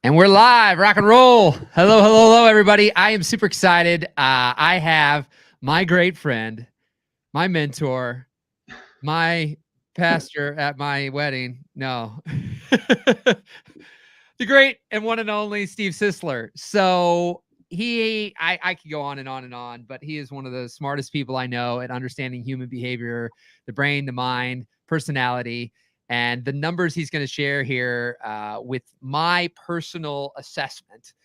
And we're live, rock and roll. Hello, hello, hello, everybody. I am super excited. I have my great friend, my mentor, my pastor at my wedding. No, the great and one and only Steve Sisler. So I could go on and on and on, but he is one of the smartest people I know at understanding human behavior, the brain, the mind, personality. And the numbers he's going to share here with my personal assessment.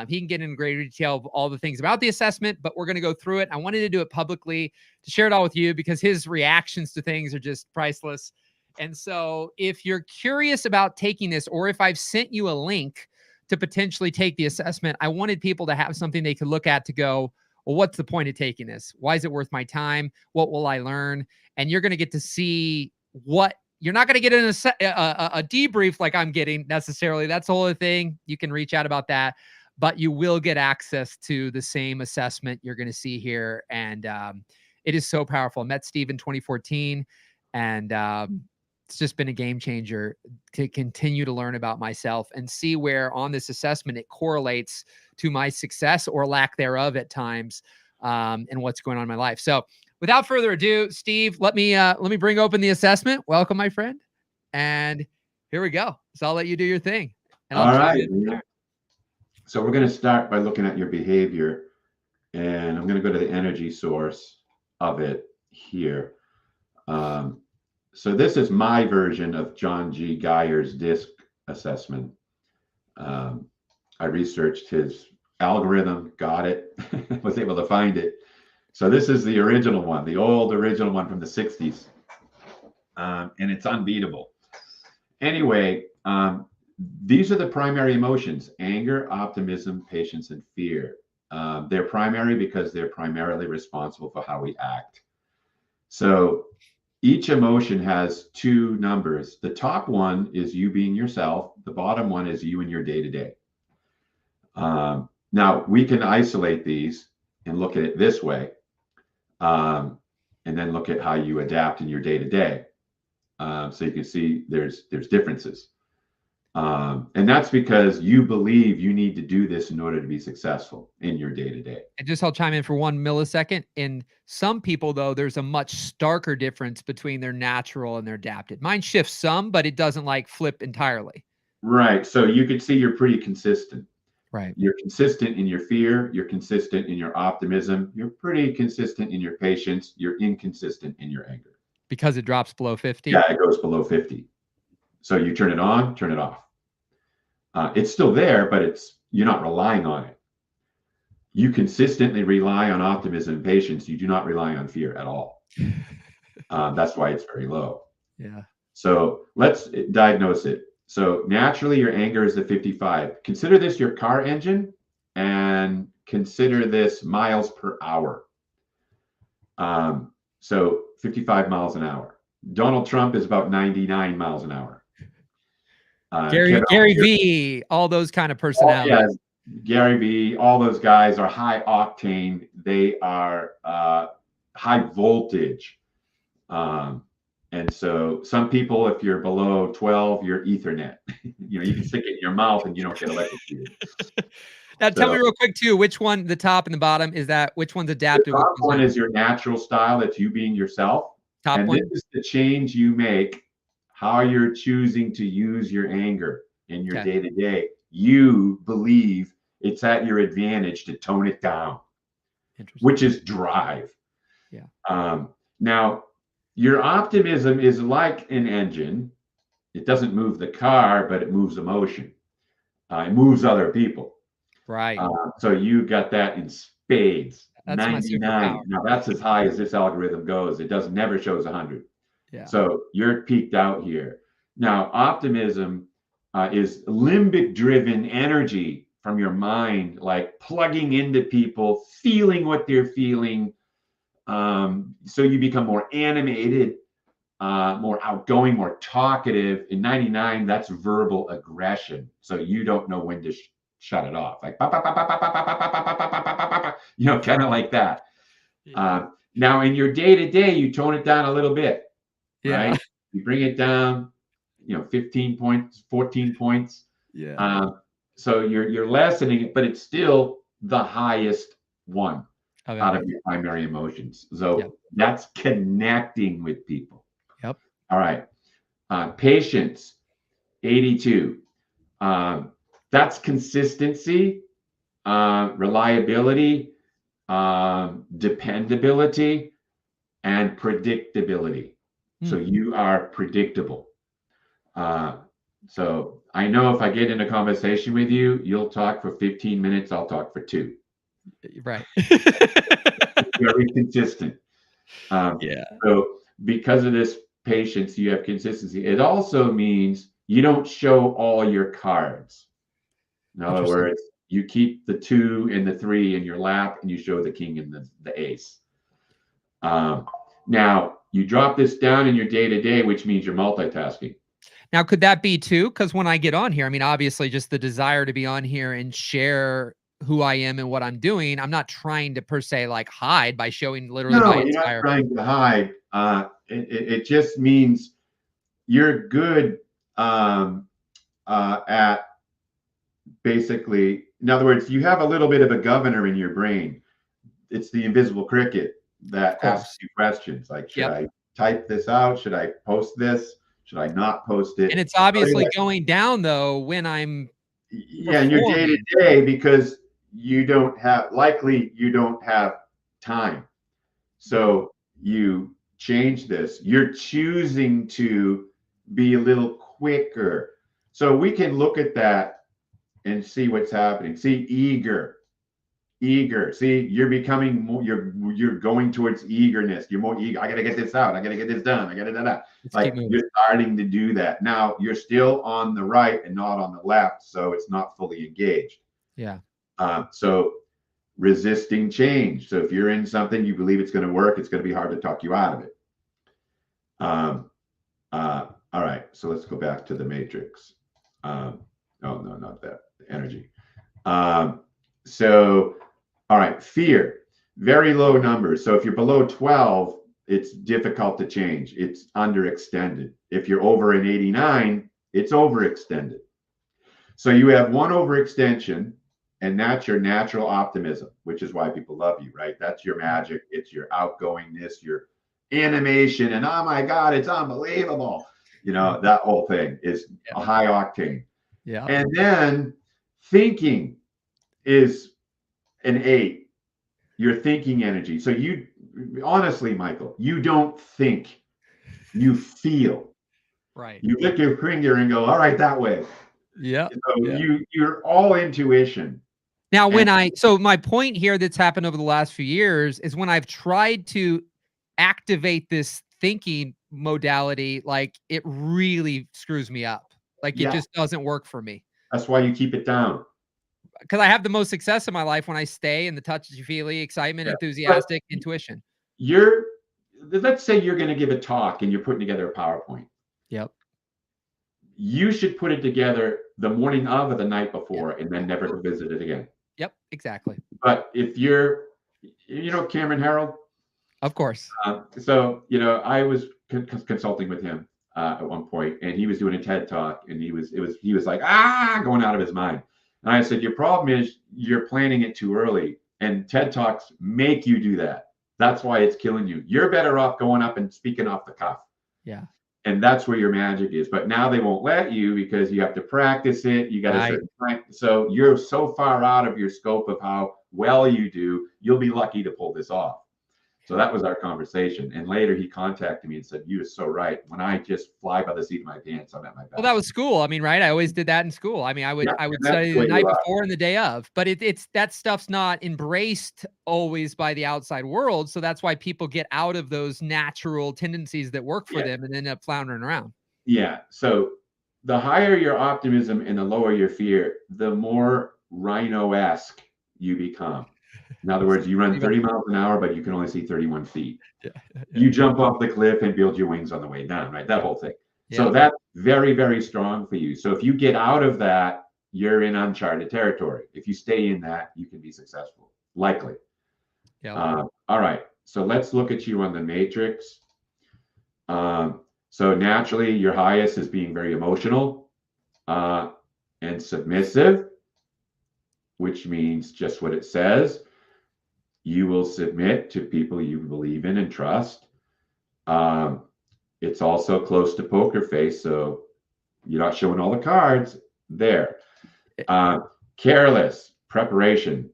He can get into greater detail of all the things about the assessment, but we're going to go through it. I wanted to do it publicly to share it all with you because his reactions to things are just priceless. And so if you're curious about taking this, or if I've sent you a link to potentially take the assessment, I wanted people to have something they could look at to go, well, what's the point of taking this? Why is it worth my time? What will I learn? And you're going to get to see what you're not going to get in a debrief like I'm getting necessarily. That's the whole other thing. You can reach out about that, but you will get access to the same assessment you're going to see here. And it is so powerful. I met Steve in 2014, and it's just been a game changer to continue to learn about myself and see where on this assessment it correlates to my success or lack thereof at times, and what's going on in my life. So without further ado, Steve, let me bring open the assessment. Welcome, my friend. And here we go. So I'll let you do your thing. And All right. So we're going to start by looking at your behavior, and I'm going to go to the energy source of it here. So this is my version of John G. Geyer's DISC assessment. I researched his algorithm, got it, was able to find it. So this is the original one, the old original one from the 60s. And it's unbeatable. Anyway, these are the primary emotions: anger, optimism, patience, and fear. They're primary because they're primarily responsible for how we act. So each emotion has two numbers. The top one is you being yourself. The bottom one is you in your day-to-day. Now, we can isolate these and look at it this way. And then look at how you adapt in your day-to-day. So you can see there's differences. And that's because you believe you need to do this in order to be successful in your day-to-day. And just I'll chime in for 1 millisecond. In some people, though, there's a much starker difference between their natural and their adapted. Mine shifts some, but it doesn't like flip entirely. Right. So you can see you're pretty consistent. Right. You're consistent in your fear. You're consistent in your optimism. You're pretty consistent in your patience. You're inconsistent in your anger. Because it drops below 50? Yeah, it goes below 50. So you turn it on, turn it off. It's still there, but you're not relying on it. You consistently rely on optimism and patience. You do not rely on fear at all. That's why it's very low. Yeah. So let's diagnose it. So naturally, your anger is at 55. Consider this your car engine, and consider this miles per hour. So 55 miles an hour. Donald Trump is about 99 miles an hour. Gary V, all those kind of personalities. Yeah, Gary V, all those guys are high octane. They are high voltage. And so some people, if you're below 12, you're Ethernet. You can stick it in your mouth and you don't get electrocuted. Now, tell me real quick too, which one, the top and the bottom, which one's adaptive? The top one is your natural style. That's you being yourself. Top one. This is the change you make, how you're choosing to use your anger in your day-to-day. You believe it's at your advantage to tone it down, which is drive. Yeah. Now, your optimism is like an engine. It doesn't move the car, but it moves emotion. It moves other people. Right. So you got that in spades. That's 99. Now that's as high as this algorithm goes. It never shows 100. Yeah. So you're peaked out here. Now, optimism is limbic-driven energy from your mind, like plugging into people, feeling what they're feeling. So you become more animated, more outgoing, more talkative. In 99, that's verbal aggression. So you don't know when to shut it off, like kind of like that. Now in your day-to-day, you tone it down a little bit, right? You bring it down, 15 points, 14 points. Yeah. So you're lessening it, but it's still the highest one Of out of energy. your primary emotions. Yep. So that's connecting with people. Yep. All right. Patience, 82. That's consistency, reliability, dependability, and predictability. So you are predictable. So I know if I get in a conversation with you, you'll talk for 15 minutes, I'll talk for 2. Right. Very consistent. Yeah. So because of this patience, you have consistency. It also means you don't show all your cards. In other Interesting. words, you keep the 2 and the 3 in your lap, and you show the king and the ace. Now, you drop this down in your day-to-day, which means you're multitasking. Now, could that be too? Because when I get on here, I mean, obviously, just the desire to be on here and share who I am and what I'm doing. I'm not trying to per se like hide by showing literally my No, you're not entire. trying to hide. It just means you're good at basically, in other words, you have a little bit of a governor in your brain. It's the invisible cricket that Of asks course. you questions like, should Yep. I type this out? Should I post this? Should I not post And it? it's obviously going down though when I'm Yeah, in your day to performing. day, because you don't have time. Yeah. So you change this. You're choosing to be a little quicker. So we can look at that and see what's happening. See, eager. See, you're becoming more. You're going towards eagerness. You're more eager. I got to get this out. I got to get this done. I got to do that. Let's keep Like moving. you're starting to do that now. You're still on the right and not on the left, so it's not fully engaged. Yeah. So resisting change. So if you're in something you believe it's going to work, it's going to be hard to talk you out of it. All right. So let's go back to the matrix. Oh no, not that. Energy. So all right, fear, very low numbers. So if you're below 12, it's difficult to change. It's underextended. If you're over an 89, it's overextended. So you have one overextension, and that's your natural optimism, which is why people love you, right? That's your magic. It's your outgoingness, your animation, and oh my God, it's unbelievable. That whole thing is a high octane. Yeah. And then thinking is an 8, your thinking energy. So you honestly, Michael, you don't think, you feel. Right. You lick your finger and go, all right, that way. Yeah. So Yeah. you're all intuition. Now, And so my point here that's happened over the last few years is when I've tried to activate this thinking modality, like it really screws me up. Like it yeah, just doesn't work for me. that's why you keep it down. Because I have the most success in my life when I stay in the touchy-feely, excitement, Yeah. But enthusiastic, intuition. let's say you're going to give a talk and you're putting together a PowerPoint. Yep. You should put it together the morning of or the night before and then never Yep. visit it again. Yep. Exactly. But if you're, Cameron Harold, Of course. I was consulting with him at one point, and he was doing a TED talk, and he was like going out of his mind. And I said, your problem is you're planning it too early, and TED talks make you do that. That's why it's killing you. You're better off going up and speaking off the cuff. Yeah. And that's where your magic is. But now they won't let you because you have to practice it. You got a certain time. So you're so far out of your scope of how well you do, you'll be lucky to pull this off. So that was our conversation. And later he contacted me and said, you are so right. When I just fly by the seat of my pants, I'm at my best. Well, that was school. I mean, right? I always did that in school. I mean, I would study the night before and the day of, but it's that stuff's not embraced always by the outside world. So that's why people get out of those natural tendencies that work for them and end up floundering around. Yeah. So the higher your optimism and the lower your fear, the more rhino-esque you become. In other words, you run 30 miles an hour, but you can only see 31 feet. Yeah. You jump off the cliff and build your wings on the way down, right? That whole thing. Yeah. So that's very, very strong for you. So if you get out of that, you're in uncharted territory. If you stay in that, you can be successful, likely. Yeah. All right. So let's look at you on the matrix. So naturally, your highest is being very emotional and submissive. which means just what it says. You will submit to people you believe in and trust. It's also close to poker face, so you're not showing all the cards there. Careless preparation.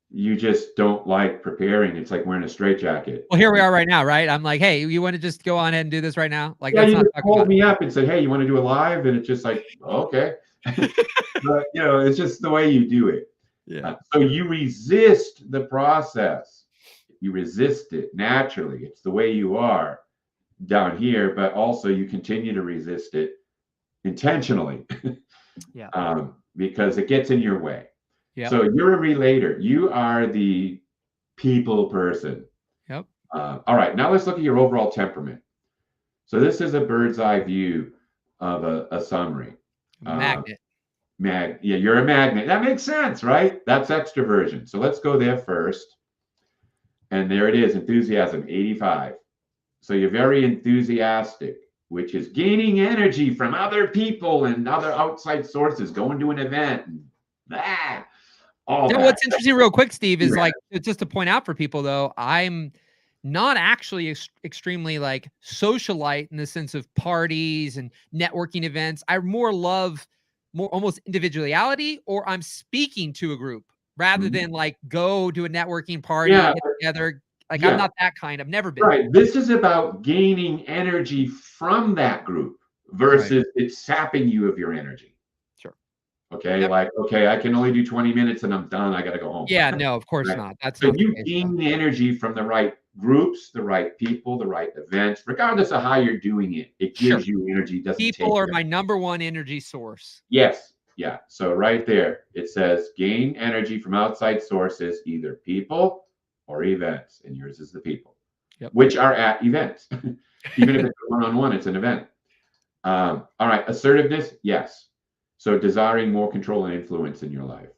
You just don't like preparing. It's like wearing a straitjacket. Well, here we are right now, right? I'm like, hey, you want to just go on ahead and do this right now? Like, Yeah, that's you not just talking called about me up and said, hey, you want to do a live? And it's just like, okay. But, you know, it's just the way you do it. Yeah. So you resist the process. You resist it naturally. It's the way you are down here, but also you continue to resist it intentionally. Yeah. Because it gets in your way. Yep. So you're a relator. You are the people person. Yep. All right, now let's look at your overall temperament. So this is a bird's eye view of a summary. Magnet. Yeah, you're a magnet. That makes sense, right? That's extroversion. So let's go there first. And there it is, enthusiasm, 85. So you're very enthusiastic, which is gaining energy from other people and other outside sources, going to an event, and all that. What's interesting, real quick, Steve, is Yeah. like, just to point out for people, though, I'm not actually extremely like socialite in the sense of parties and networking events. I more love more almost individuality, or I'm speaking to a group rather than like go to a networking party, Yeah, get together. Like, I'm yeah, not that kind. I've never been. right. This is about gaining energy from that group versus it's sapping you of your energy. Sure. Okay, Yep. like, okay, I can only do 20 minutes and I'm done. I got to go home. Yeah, no, of course Right? not. That's So not the you case. gain the energy from the right groups, the right people, the right events, regardless of how you're doing it. It Sure. gives you energy, doesn't take People are it. my number one energy source. Yes. Yeah. So right there, it says gain energy from outside sources, either people or events. And yours is the people, Yep. which are at events. Even if it's one-on-one, it's an event. All right. Assertiveness. Yes. So desiring more control and influence in your life.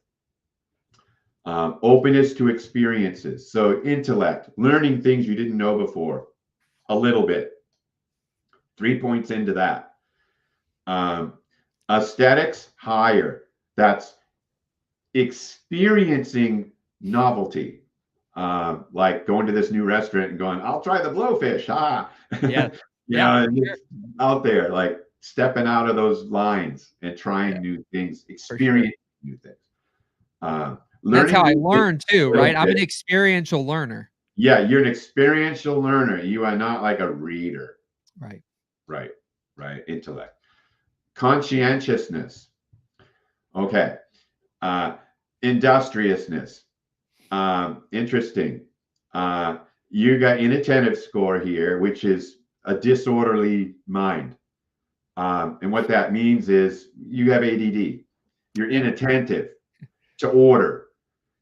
Openness to experiences. So intellect, learning things you didn't know before, a little bit. 3 points into that. Aesthetics, higher. That's experiencing novelty. Like going to this new restaurant and going, I'll try the blowfish. Yeah. Yeah. Sure. Out there, like stepping out of those lines and trying new things, experiencing new things. That's how I learn too, right? I'm an experiential learner. Yeah, you're an experiential learner. You are not like a reader. Right. Right. Intellect. Conscientiousness. Okay. Industriousness. Interesting. You got inattentive score here, which is a disorderly mind. And what that means is you have ADD. You're inattentive to order.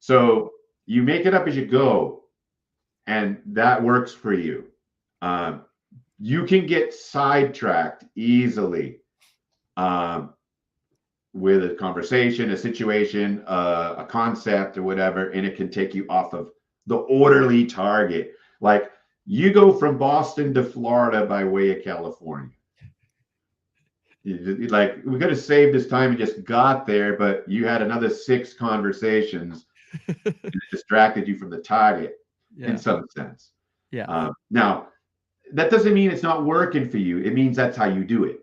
So you make it up as you go, and that works for you. You can get sidetracked easily with a conversation, a situation, a concept, or whatever, and it can take you off of the orderly target. Like you go from Boston to Florida by way of California. Like we could have saved this time and just got there, but you had another 6 conversations and it distracted you from the target in some sense. Now, that doesn't mean it's not working for you. It means that's how you do it.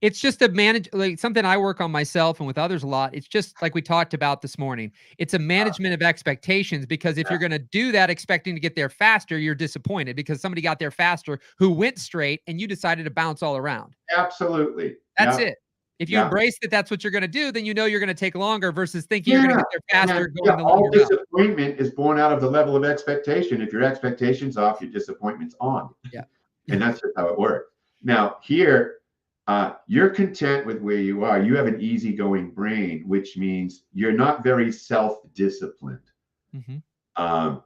It's just a manage, like something I work on myself and with others a lot. It's just like we talked about this morning. It's a management of expectations, because if you're going to do that expecting to get there faster, you're disappointed because somebody got there faster who went straight and you decided to bounce all around. Absolutely. That's it. If you embrace that that's what you're going to do, then you know you're going to take longer versus thinking you're going to get there faster. Going the all disappointment is born out of the level of expectation. If your expectation's off, your disappointment's on. Yeah. And that's just how it works. Now, here, you're content with where you are. You have an easygoing brain, which means you're not very self-disciplined. Mm-hmm.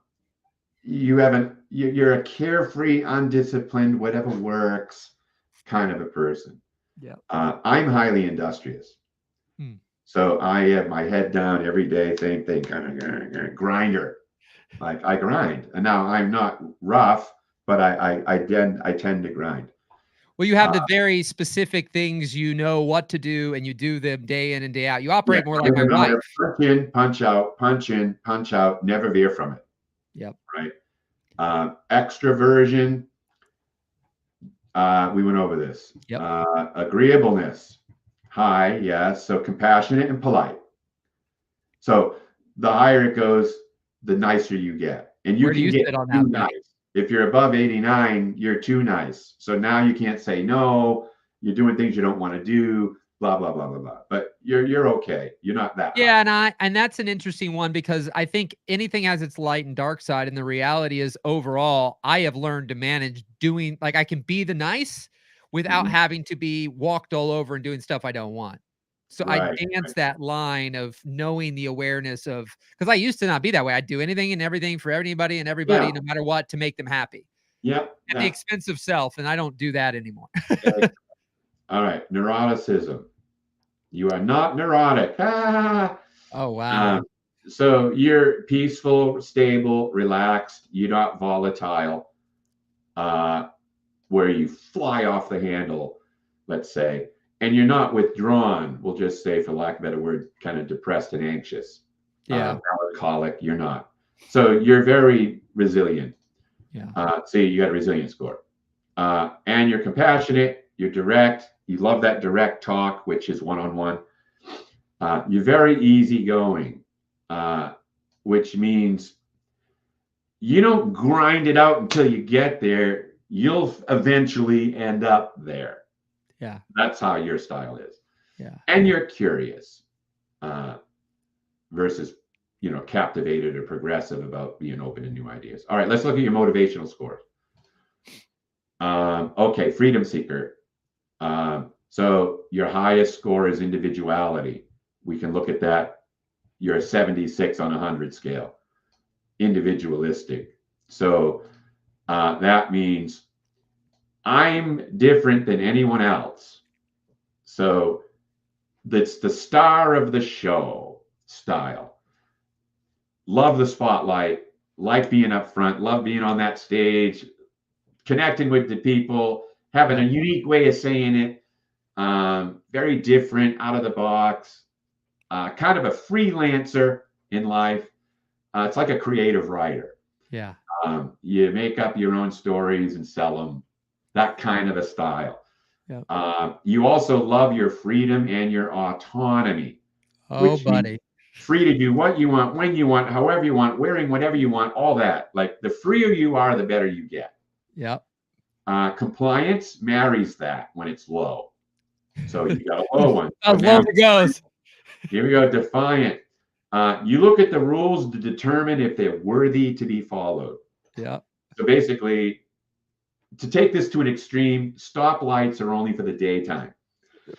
You're a carefree, undisciplined, whatever works kind of a person. Yeah. I'm highly industrious. So I have my head down every day, same thing, kind of grinder. Like I grind. And now I'm not rough, but I tend to grind. Well, you have the very specific things you know what to do, and you do them day in and day out. You Yeah, operate more like my wife. punch in, punch out, punch in, punch out, never veer from it. Yep. Right. Extroversion. We went over this. Yep. Agreeableness. High, yes. So compassionate and polite. So the higher it goes, the nicer you get. And you Where do can you get sit on too that? nice. If you're above 89, you're too nice. So now you can't say no. You're doing things you don't want to do, blah, blah, blah, blah, blah. But you're okay. You're not that high. Yeah, and that's an interesting one because I think anything has its light and dark side. And the reality is overall, I have learned to manage doing like I can be the nice without Mhm. having to be walked all over and doing stuff I don't want. So I Right. dance that line of knowing the awareness of because I used to not be that way. I'd do anything and everything for anybody and everybody, Yeah. no matter what, to make them happy Yeah. at the Yeah. expense of self. And I don't do that anymore. All right. Neuroticism. You are not neurotic. Ah. Oh, wow. So you're peaceful, stable, relaxed. You're not volatile, where you fly off the handle, let's say, and you're not withdrawn. We'll just say, for lack of a better word, kind of depressed and anxious. Yeah. Melancholic. You're not. So you're very resilient. Yeah. So you got a resilience score, and you're compassionate. You're direct. You love that direct talk, which is one-on-one. You're very easygoing, which means you don't grind it out until you get there. You'll eventually end up there. Yeah. That's how your style is. Yeah. And you're curious, versus, captivated or progressive about being open to new ideas. All right, let's look at your motivational scores. Okay, freedom seeker. So your highest score is individuality. We can look at that. You're a 76 on 100 scale. Individualistic. So that means I'm different than anyone else. So that's the star of the show style. Love the spotlight, like being up front, love being on that stage, connecting with the people, having a unique way of saying it, very different, out of the box, kind of a freelancer in life. It's like a creative writer. Yeah. You make up your own stories and sell them, that kind of a style. Yep. You also love your freedom and your autonomy. Oh, which means buddy. free to do what you want, when you want, however you want, wearing whatever you want, all that. Like the freer you are, the better you get. Yep. Compliance marries that when it's low. So you got a low one. As low as it goes. Here we go. Defiant. You look at the rules to determine if they're worthy to be followed. Yeah. So basically, to take this to an extreme, stoplights are only for the daytime.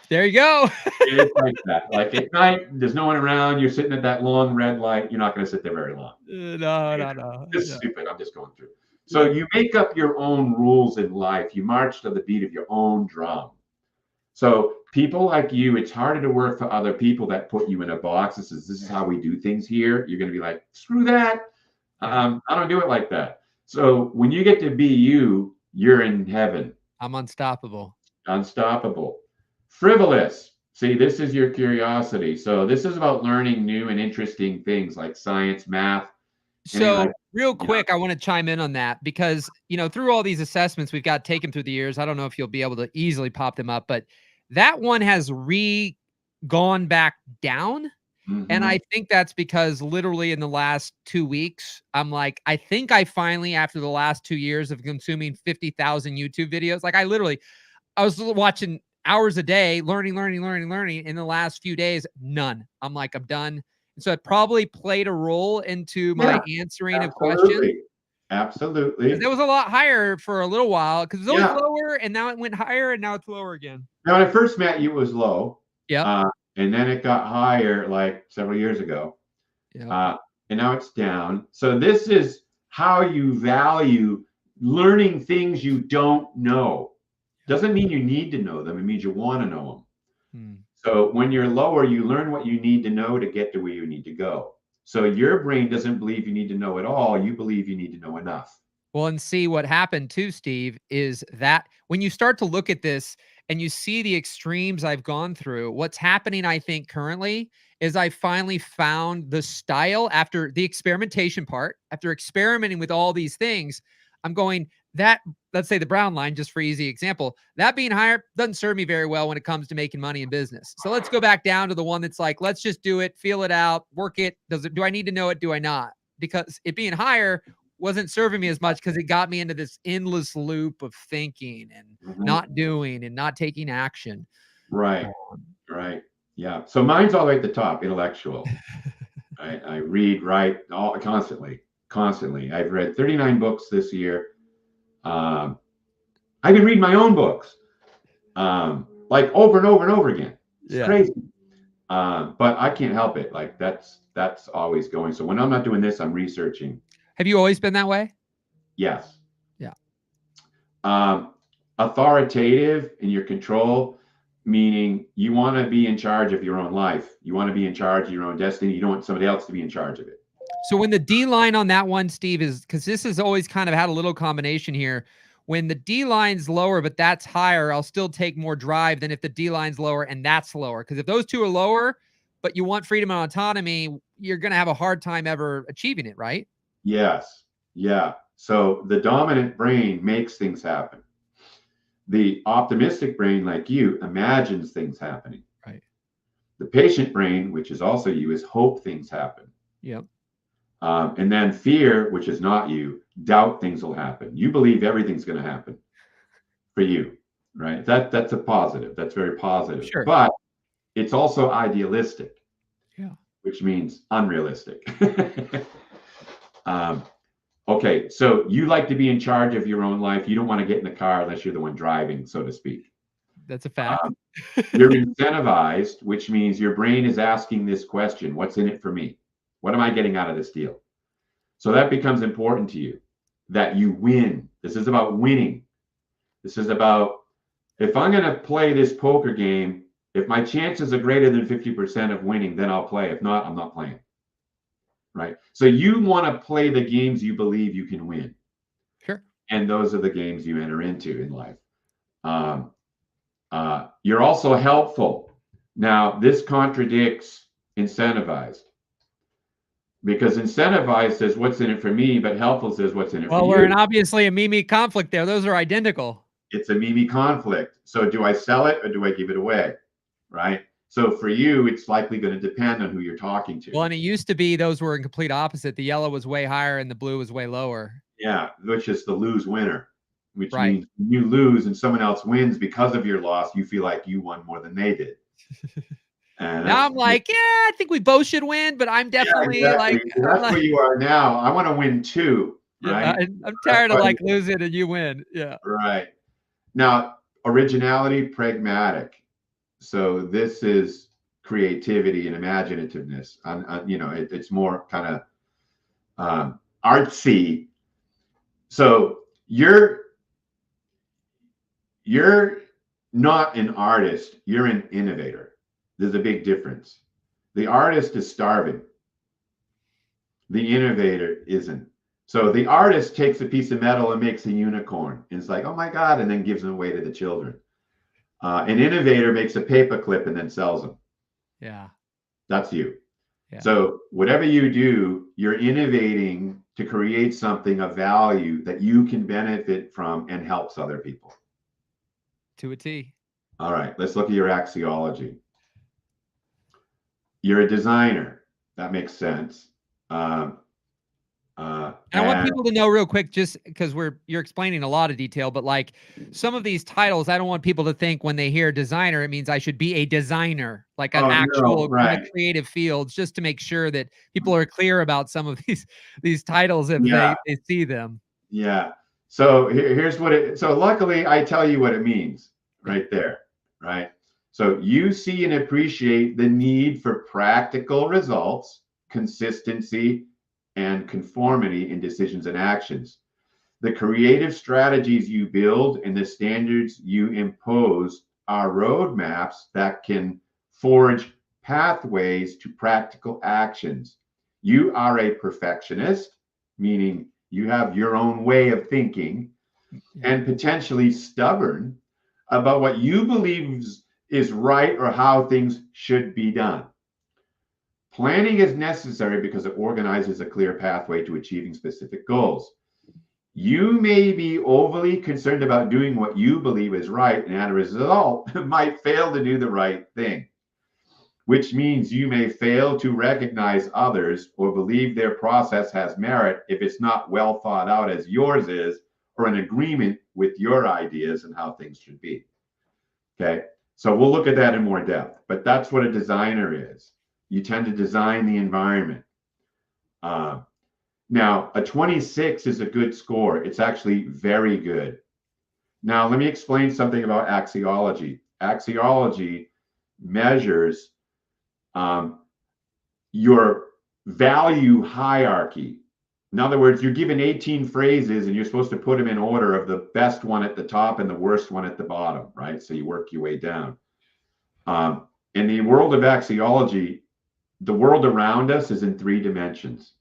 There you go. It's like that. Like at night, there's no one around. You're sitting at that long red light. You're not going to sit there very long. No. This is stupid. I'm just going through. So you make up your own rules in life. You march to the beat of your own drum. So people like you, it's harder to work for other people that put you in a box. This is how we do things here. You're going to be like, screw that. I don't do it like that. So when you get to be you, you're in heaven. I'm unstoppable. Unstoppable. Frivolous. See, this is your curiosity. So this is about learning new and interesting things like science, math. So real quick, I want to chime in on that because, through all these assessments we've got taken through the years, I don't know if you'll be able to easily pop them up, but that one has gone back down. And I think that's because literally in the last 2 weeks, I'm like, I think I finally, after the last 2 years of consuming 50,000 YouTube videos, like I was watching hours a day, learning. In the last few days, none. I'm like, I'm done. And so it probably played a role into my answering of questions. Absolutely. It was a lot higher for a little while because it was always lower and now it went higher and now it's lower again. Now, when I first met you, it was low. Yeah. And then it got higher like several years ago. Yeah. And now it's down. So this is how you value learning things you don't know. Doesn't mean you need to know them. It means you want to know them. So when you're lower, you learn what you need to know to get to where you need to go. So your brain doesn't believe you need to know it all. You believe you need to know enough. So you make up your own rules in life. You march to the beat of your own drum. So people like you, it's harder to work for other people that put you in a box. This is how you do things here. You're going to be like, screw that. I don't do it like that. So when you get to be you, you're in heaven. So Well, and see what happened too, Steve, is that when you start to look at this and you see the extremes I've gone through, what's happening, I think, currently is I finally found the style after the experimentation part, after experimenting with all these things. I'm going that, let's say the brown line, just for easy example, that being higher doesn't serve me very well when it comes to making money in business. So let's go back down to the one that's like, let's just do it, feel it out, work it. Do I need to know it? Do I not? Because it being higher wasn't serving me as much because it got me into this endless loop of thinking and not doing and not taking action. Right. Right. Yeah. So mine's all the way at the top, intellectual. I read, write all constantly. I've read 39 books this year. I can read my own books, like over and over and over again. It's crazy. But I can't help it. Like that's always going. So when I'm not doing this, I'm researching. Have you always been that way? Yes. Yeah. Authoritative in your control, meaning you want to be in charge of your own life. You want to be in charge of your own destiny. You don't want somebody else to be in charge of it. So when the D line on that one, Steve, is because this has always kind of had a little combination here. When the D line's lower, but that's higher, I'll still take more drive than if the D line's lower and that's lower. Because if those two are lower, but you want freedom and autonomy, you're going to have a hard time ever achieving it, right? Yes. Yeah. So the dominant brain makes things happen. The optimistic brain, like you, imagines things happening. Right. The patient brain, which is also you, is hope things happen. Yep. And then fear, which is not you, doubt things will happen. You believe everything's going to happen for you, right? That's a positive. That's very positive. Sure. But it's also idealistic. Yeah. Which means unrealistic. Okay, so you like to be in charge of your own life. You don't want to get in the car unless you're the one driving, so to speak. That's a fact. You're incentivized, which means your brain is asking this question: what's in it for me? What am I getting out of this deal? So that becomes important to you, that you win. This is about winning. This is about, if I'm going to play this poker game, if my chances are greater than 50% of winning, then I'll play. If not, I'm not playing. Right? So you want to play the games you believe you can win. Sure. And those are the games you enter into in life. You're also helpful. Now, this contradicts incentivized. Because incentivized says what's in it for me, but helpful says what's in it for you. Well, we're in obviously a me conflict there. Those are identical. It's a me conflict. So do I sell it or do I give it away? Right? So for you, it's likely going to depend on who you're talking to. Well, and it used to be those were in complete opposite. The yellow was way higher and the blue was way lower. Yeah, which is the lose winner, which means you lose and someone else wins because of your loss. You feel like you won more than they did. And now I'm like, yeah, I think we both should win, but I'm definitely like, that's where you are now. I want to win too, right? I'm tired of like losing and you win. Yeah. Right. Now, originality, pragmatic. So this is creativity and imaginativeness. It's more kind of artsy. So you're not an artist. You're an innovator. There's a big difference. The artist is starving. The innovator isn't. So the artist takes a piece of metal and makes a unicorn. And it's like, oh my God, and then gives them away to the children. An innovator makes a paperclip and then sells them. Yeah. That's you. Yeah. So whatever you do, you're innovating to create something of value that you can benefit from and helps other people. To a T. All right, let's look at your axiology. You're a designer. That makes sense. I want people to know real quick, just because you're explaining a lot of detail, but like some of these titles, I don't want people to think when they hear designer, it means I should be a designer, like an actual kind of creative fields, just to make sure that people are clear about some of these titles if they see them. Yeah. So here's what so luckily I tell you what it means right there, right? So you see and appreciate the need for practical results, consistency, and conformity in decisions and actions. The creative strategies you build and the standards you impose are roadmaps that can forge pathways to practical actions. You are a perfectionist, meaning You have your own way of thinking, and potentially stubborn about what you believe is right or how things should be done. Planning is necessary because it organizes a clear pathway to achieving specific goals. You may be overly concerned about doing what you believe is right, and as a result, might fail to do the right thing, which means you may fail to recognize others or believe their process has merit if it's not well thought out as yours is, or in agreement with your ideas and how things should be. Okay, so we'll look at that in more depth, but that's what a designer is. You tend to design the environment. Now, a 26 is a good score. It's actually very good. Now, let me explain something about axiology. Axiology measures your value hierarchy. In other words, you're given 18 phrases and you're supposed to put them in order of the best one at the top and the worst one at the bottom, right? So you work your way down. In the world of axiology, the world around us is in 3 dimensions.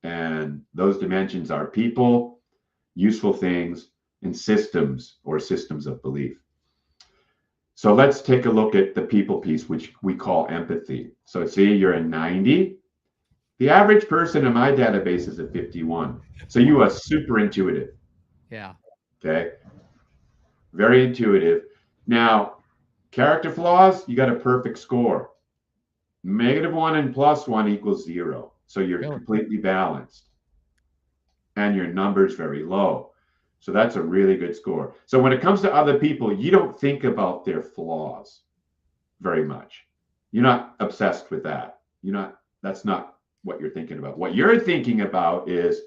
And those dimensions are people, useful things, and systems or systems of belief. So let's take a look at the people piece, which we call empathy. So see, you're a 90. The average person in my database is a 51. So you are super intuitive. Yeah. Okay. Very intuitive. Now, character flaws, you got a perfect score. -1 and +1 equals 0. So you're completely balanced. And your number's very low. So that's a really good score. So when it comes to other people, you don't think about their flaws very much. You're not obsessed with that. That's not what you're thinking about. What you're thinking about is,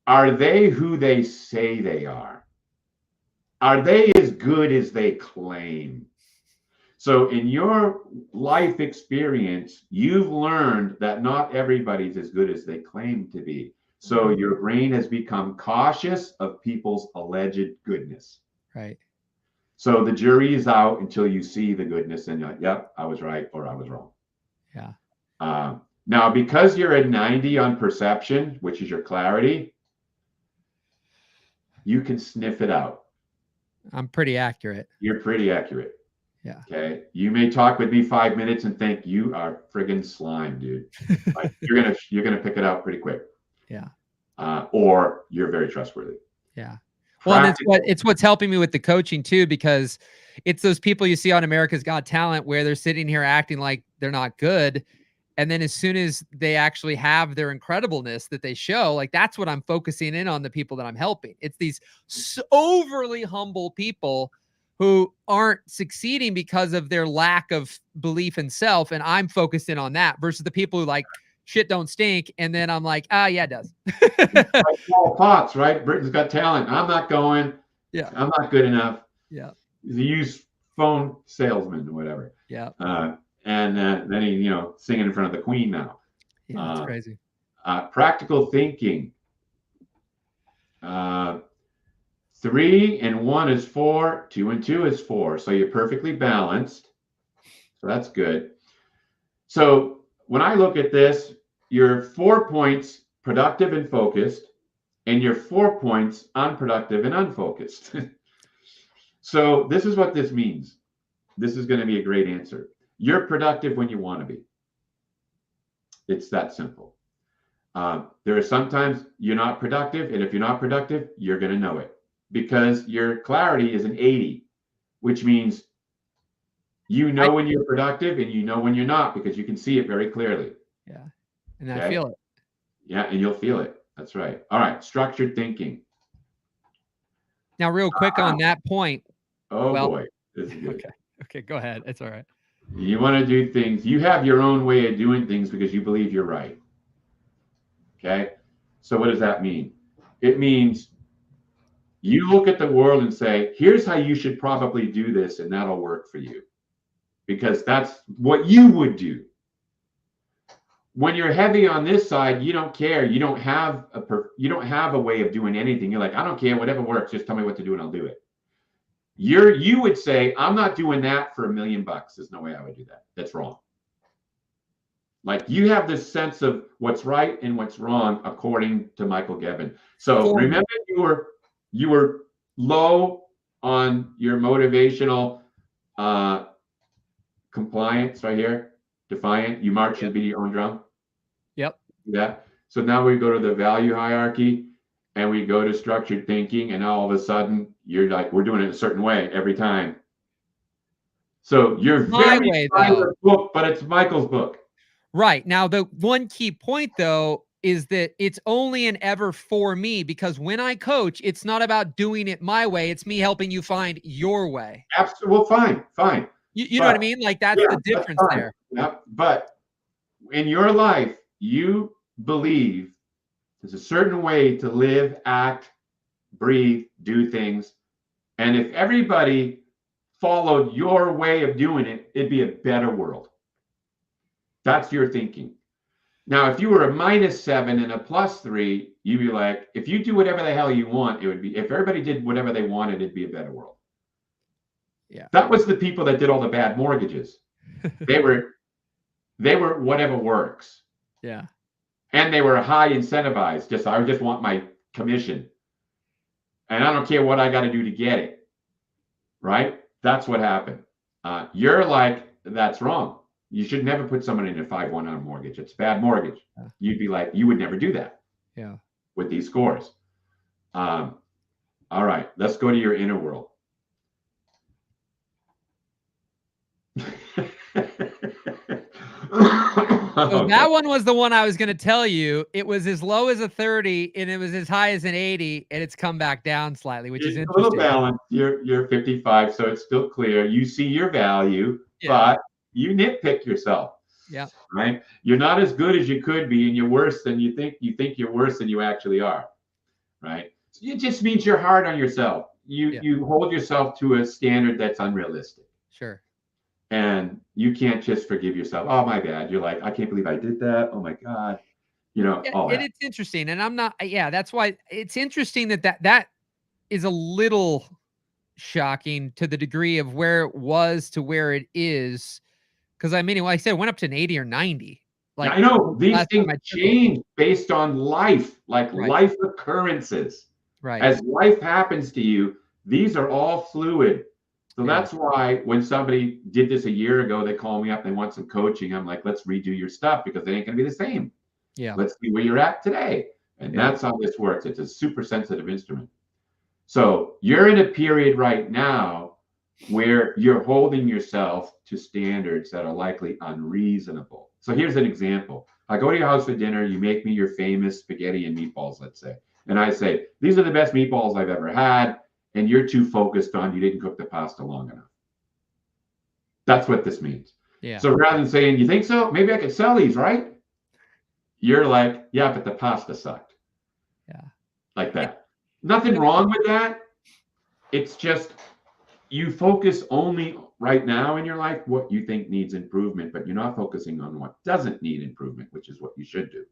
are they who they say they are? Are they as good as they claim? So in your life experience, you've learned that not everybody's as good as they claim to be. So your brain has become cautious of people's alleged goodness. Right. So the jury is out until you see the goodness and you're like, yep, I was right or I was wrong. Yeah. Now, because you're at 90 on perception, which is your clarity, you can sniff it out. I'm pretty accurate. You're pretty accurate. Yeah. Okay. You may talk with me 5 minutes and think you are friggin' slime, dude. Like, you're gonna pick it out pretty quick. Yeah. Or you're very trustworthy. Yeah. Well, and it's what's helping me with the coaching too, because it's those people you see on America's Got Talent where they're sitting here acting like they're not good. And then as soon as they actually have their incredibleness that they show, like that's what I'm focusing in on, the people that I'm helping. It's these overly humble people who aren't succeeding because of their lack of belief in self. And I'm focused in on that versus the people who like shit don't stink. And then I'm like, yeah, it does. Like Paul Potts, right? Britain's Got Talent. I'm not going. Yeah. I'm not good enough. Yeah. He's a used phone salesman or whatever. Yeah. And then he, singing in front of the Queen now. Yeah, that's crazy. Practical thinking. 3 and 1 is 4. 2 and 2 is 4. So you're perfectly balanced. So that's good. So when I look at this, you're 4 points productive and focused, and you're 4 points unproductive and unfocused. So this is what this means. This is going to be a great answer. You're productive when you want to be. It's that simple. There are sometimes you're not productive, and if you're not productive, you're going to know it because your clarity is an 80, which means you know when you're productive and you know when you're not because you can see it very clearly. Yeah, and I feel it. Yeah, and you'll feel it. That's right. All right, structured thinking. Now, real quick on that point. Oh, boy, this is good. Okay, go ahead. It's all right. You want to do things. You have your own way of doing things because you believe you're right. Okay, so what does that mean? It means you look at the world and say, here's how you should probably do this, and that'll work for you because that's what you would do. When you're heavy on this side, you don't care. You don't have a way of doing anything. You're like, I don't care, whatever works, just tell me what to do and I'll do it. You would say, I'm not doing that for $1 million. There's no way I would do that. That's wrong. Like you have this sense of what's right and what's wrong according to Michael Gevin. So For me. remember you were low on your motivational compliance right here, defiant. You march Yep. and beat your own drum. Yep. Yeah. So now we go to the value hierarchy and we go to structured thinking, and all of a sudden you're like, we're doing it a certain way every time. So you're My very way, proud of though. the book, but it's Michael's book. Right. Now, the one key point, though, is that it's only and ever for me, because when I coach, it's not about doing it my way. It's me helping you find your way. Absolutely. Well, fine. You know what I But mean? Like, that's yeah, the that's difference fine. there. Yeah. But in your life, you believe there's a certain way to live, act, breathe, do things. And if everybody followed your way of doing it, it'd be a better world. That's your thinking. Now, if you were a -7 and a +3, you'd be like, if you do whatever the hell you want, it would be, if everybody did whatever they wanted, it'd be a better world. Yeah. That was the people that did all the bad mortgages. They were whatever works. Yeah. And they were high incentivized. I just want my commission. And I don't care what I got to do to get it. Right? That's what happened. You're like, that's wrong. You should never put someone in a 5-1 on a mortgage. It's a bad mortgage. Yeah. You'd be like, you would never do that. Yeah. With these scores. All right, let's go to your inner world. So that one was the one I was going to tell you. It was as low as a 30 and it was as high as an 80, and it's come back down slightly, which is It's interesting. a little balanced. You're 55, so it's still clear. You see your value, but you nitpick yourself. Yeah. Right? You're not as good as you could be, and you're worse than you think. You think you're worse than you actually are. Right? So it just means you're hard on yourself. You hold yourself to a standard that's unrealistic. Sure. And you can't just forgive yourself. Oh, my bad. You're like, I can't believe I did that. Oh my God. All that. And it's interesting. And I'm not, that's why it's interesting that is a little shocking to the degree of where it was to where it is. Because I mean, like I said, it went up to an 80 or 90. Like, I know these last things time I took it. change based on life, like Right. life occurrences. Right. As life happens to you, these are all fluid. So that's why when somebody did this a year ago, they call me up, they want some coaching. I'm like, let's redo your stuff because it ain't going to be the same. Yeah. Let's see where you're at today. And that's how this works. It's a super sensitive instrument. So you're in a period right now where you're holding yourself to standards that are likely unreasonable. So here's an example. I go to your house for dinner, you make me your famous spaghetti and meatballs, let's say. And I say, these are the best meatballs I've ever had. And you're too focused on you didn't cook the pasta long enough. That's what this means. Yeah. So rather than saying, you think so? Maybe I could sell these, right? You're like, yeah, but the pasta sucked. Yeah. Like that. Nothing wrong with that. It's just you focus only right now in your life what you think needs improvement, but you're not focusing on what doesn't need improvement, which is what you should do.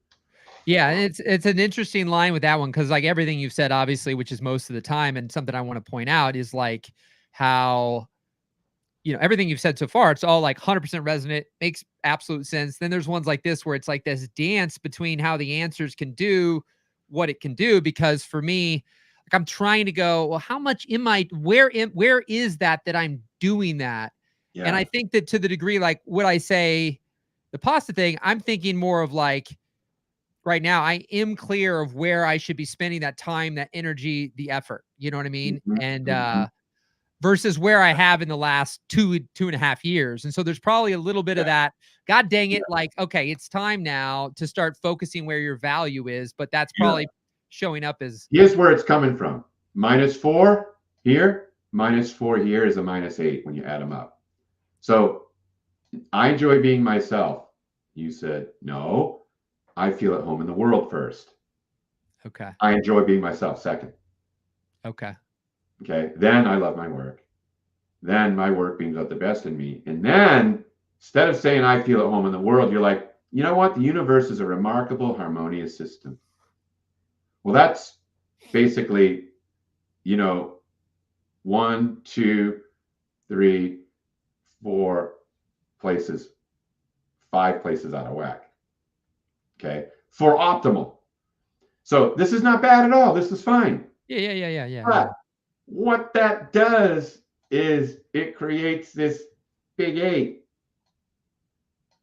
Yeah, and it's an interesting line with that one, because like everything you've said, obviously, which is most of the time, and something I want to point out is like how, everything you've said so far, it's all like 100% resonant, makes absolute sense. Then there's ones like this where it's like this dance between how the answers can do what it can do. Because for me, like I'm trying to go, well, how much where is that I'm doing that? Yeah. And I think that to the degree, like what I say, the pasta thing, I'm thinking more of like, right now, I am clear of where I should be spending that time, that energy, the effort. You know what I mean? And versus where I have in the last 2.5 years. And so there's probably a little bit of that. God dang it. Like, okay, it's time now to start focusing where your value is. But that's probably showing up as. Here's where it's coming from. -4 here, -4 here is a -8 when you add them up. So I enjoy being myself. You said, no. I feel at home in the world first. Okay. I enjoy being myself second. Okay. Okay. Then I love my work. Then my work brings out the best in me. And then instead of saying I feel at home in the world, you're like, you know what? The universe is a remarkable, harmonious system. Well, that's basically, 1, 2, 3, 4 places, 5 places out of whack. Okay, for optimal. So this is not bad at all. This is fine. Yeah. But what that does is it creates this big 8.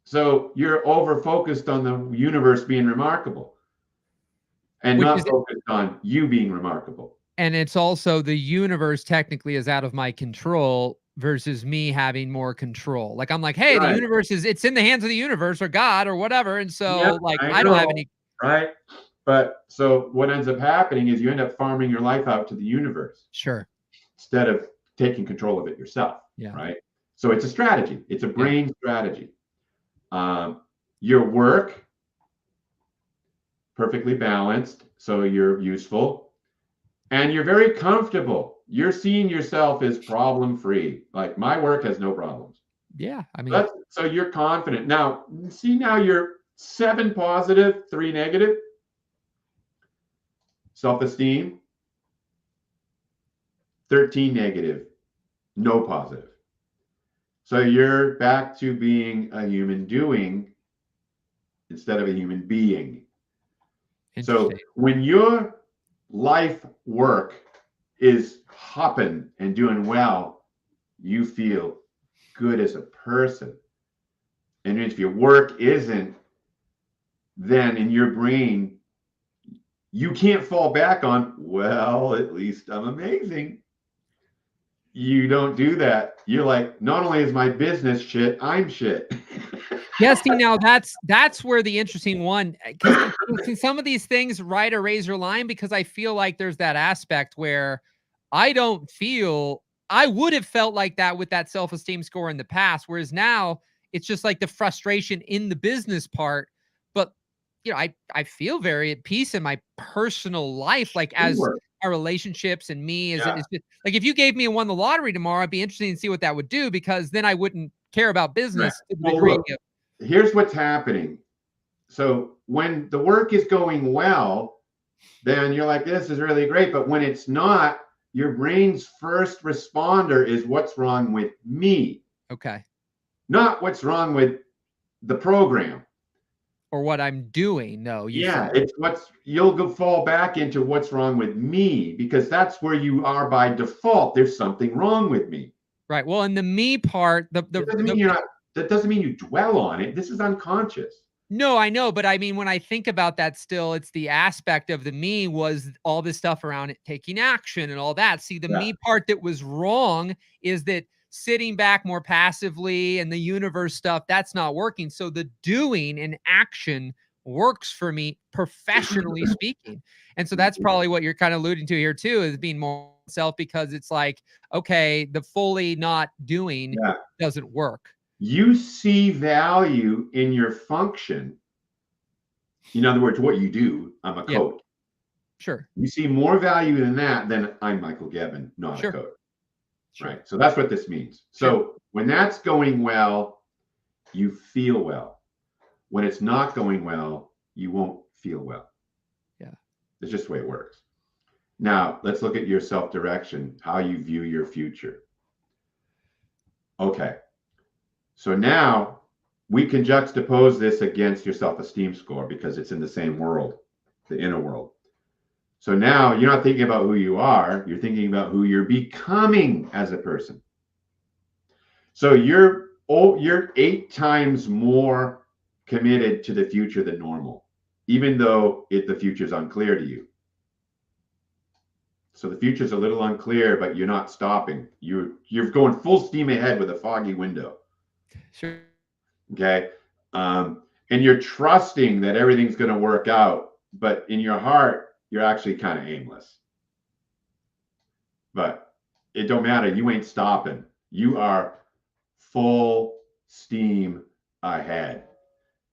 So you're over focused on the universe being remarkable and Which not is, focused on you being remarkable. and it's also the universe technically is out of my control versus me having more control. Like I'm like, hey, the Right. universe it's in the hands of the universe or God or whatever. And Yeah, so like I I don't have know. any. Right. But so what ends up happening is you end up farming your life out to the universe Sure. instead of taking control of it yourself. Yeah. Right. So it's a strategy. It's a Yeah. brain strategy. Your work, perfectly balanced, so you're useful, and you're very comfortable. You're seeing yourself as problem free. Like my work has no problems. Yeah. I mean, So you're confident. Now, see, now you're 7 positive, 3 negative. Self esteem, 13 negative, no positive. So you're back to being a human doing instead of a human being. So interesting. when your life work is hopping and doing well, you feel good as a person. And if your work isn't, then in your brain, you can't fall back on, well, at least I'm amazing. You don't do that. You're like, not only is my business shit, I'm shit. Yeah, see, now that's where the interesting one, because some of these things right a razor line, because I feel like there's that aspect where I don't feel I would have felt like that with that self-esteem score in the past, whereas now it's just like the frustration in the business part. But I feel very at peace in my personal life, like as Sure. our relationships and me is Yeah. like if you gave me and won the lottery tomorrow, I'd be interested to see what that would do, because then I wouldn't care about Right. business to the Well, degree look, of. here's what's happening. So when the work is going well, then you're like, this is really great. But when it's not, your brain's first responder is what's wrong with me, Okay. not what's wrong with the program. Or what I'm doing. No, you Yeah, said. it's what's you'll go fall back into what's wrong with me because that's where you are by default. There's something wrong with me. Right. Well, in the me part, That doesn't mean you're not, that doesn't mean you dwell on it. This is unconscious. no, I know, but I mean, when I think about that still, it's the aspect of the me was all this stuff around it taking action and all that. See, the Yeah. me part that was wrong is that sitting back more passively and the universe stuff, that's not working. So the doing and action works for me professionally speaking. And so that's probably what you're kind of alluding to here too, is being more self, because it's like, okay, the fully not doing Yeah. doesn't work. You see value in your function. In other words, what you do. I'm a Yeah, coach. sure. You see more value in that than I'm Michael Gevin, not a Sure. coach. Sure. Right. So that's what this means. Sure. So when that's going well, you feel well. When it's not going well, you won't feel well. Yeah. It's just the way it works. Now, let's look at your self direction, how you view your future. Okay. So now we can juxtapose this against your self esteem score because it's in the same world, the inner world. So now you're not thinking about who you are, you're thinking about who you're becoming as a person. So you're 8 times more committed to the future than normal, even though the future is unclear to you. So the future is a little unclear, but you're not stopping. You're going full steam ahead with a foggy window. Sure. Okay. And you're trusting that everything's going to work out, but in your heart, you're actually kind of aimless. But it don't matter. You ain't stopping. You are full steam ahead,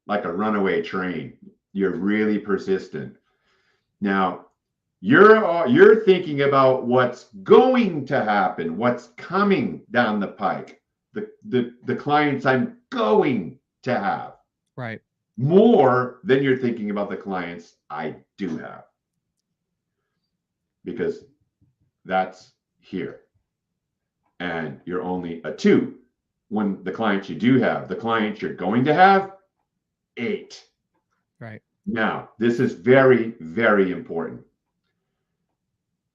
like a runaway train. You're really persistent. Now, you're thinking about what's going to happen, what's coming down the pike, the clients I'm going to have. Right. More than you're thinking about the clients I do have. Because that's here. And you're only a 2 when the clients you do have. The clients you're going to have, 8. Right. Now, this is very, very important.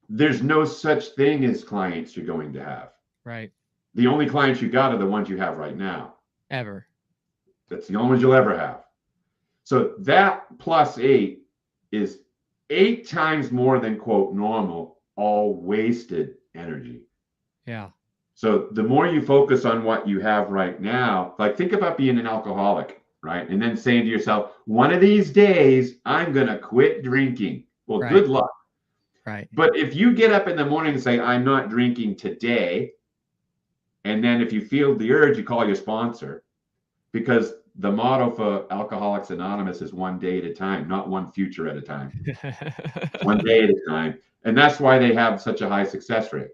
There's no such thing as clients you're going to have. Right. The only clients you got are the ones you have right now. Ever. That's the only ones you'll ever have. So that +8 is 8 times more than, quote, normal, all wasted energy. Yeah. So the more you focus on what you have right now, like think about being an alcoholic, right? And then saying to yourself, one of these days, I'm going to quit drinking. Well, Right. good luck. Right. But if you get up in the morning and say, I'm not drinking today, and then if you feel the urge, you call your sponsor, because the motto for Alcoholics Anonymous is one day at a time, not one future at a time, one day at a time. And that's why they have such a high success rate,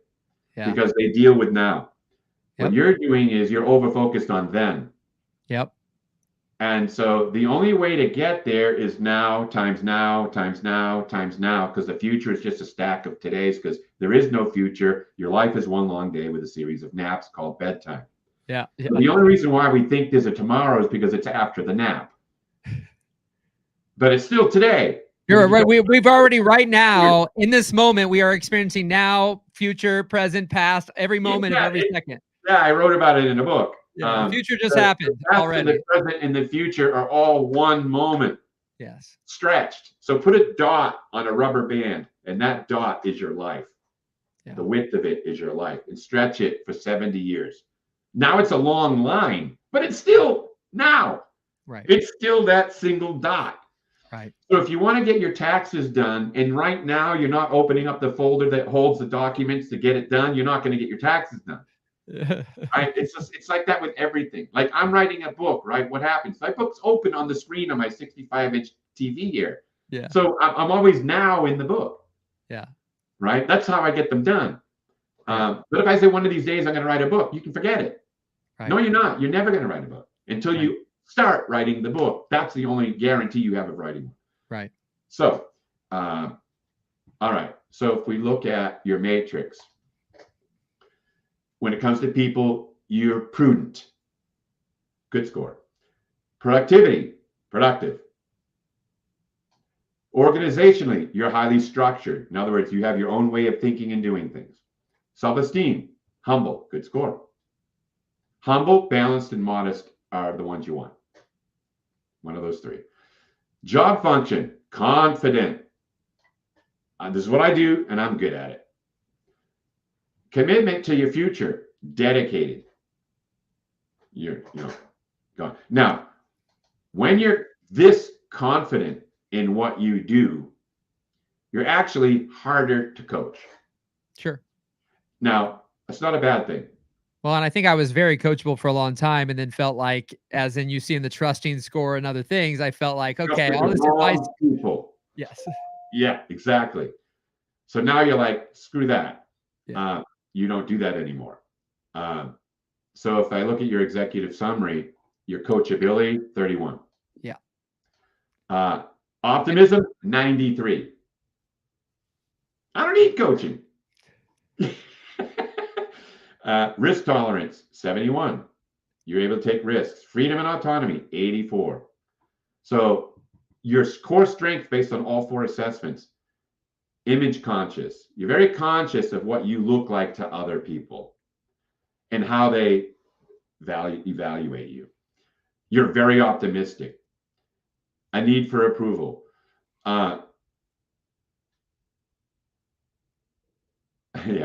because they deal with now. What you're doing is you're over-focused on then. Yep. And so the only way to get there is now times now times now times now, because the future is just a stack of today's, because there is no future. Your life is one long day with a series of naps called bedtime. Yeah. So the only reason why we think there's a tomorrow is because it's after the nap. But it's still today. You're right. We've already right now in this moment, we are experiencing now, future, present, past, every moment of every second. Yeah, I wrote about it in a book. Yeah, the future just happened already. The present and the future are all one moment. Yes. Stretched. So put a dot on a rubber band, and that dot is your life. Yeah. The width of it is your life, and stretch it for 70 years. Now it's a long line, but it's still now. Right. It's still that single dot. Right. So if you want to get your taxes done, and right now you're not opening up the folder that holds the documents to get it done, you're not going to get your taxes done. Right? It's like that with everything. Like I'm writing a book, right? What happens? My book's open on the screen on my 65-inch TV here. Yeah. So I'm always now in the book. Yeah. Right? That's how I get them done. But if I say one of these days I'm going to write a book, you can forget it. Right. No, you're not. You're never going to write a book until you start writing the book. That's the only guarantee you have of writing. Right. So, all right. So if we look at your matrix, when it comes to people, you're prudent. Good score. Productivity, productive. Organizationally, you're highly structured. In other words, you have your own way of thinking and doing things. Self-esteem, humble, good score. Humble, balanced, and modest are the ones you want. One of those three. Job function, confident. This is what I do, and I'm good at it. Commitment to your future, dedicated. You're gone. Now, when you're this confident in what you do, you're actually harder to coach. Sure. Now, that's not a bad thing. Well, and I think I was very coachable for a long time, and then felt like, as in you see in the trusting score and other things, I felt like, okay, all this advice. People. Yes. Yeah, exactly. So now you're like, screw that. Yeah. You don't do that anymore. So if I look at your executive summary, your coachability, 31. Yeah. Optimism, 93. I don't need coaching. Risk tolerance, 71. You're able to take risks. Freedom and autonomy, 84. So your core strength based on all 4 assessments. Image conscious. You're very conscious of what you look like to other people and how they evaluate you. You're very optimistic. A need for approval. Yeah,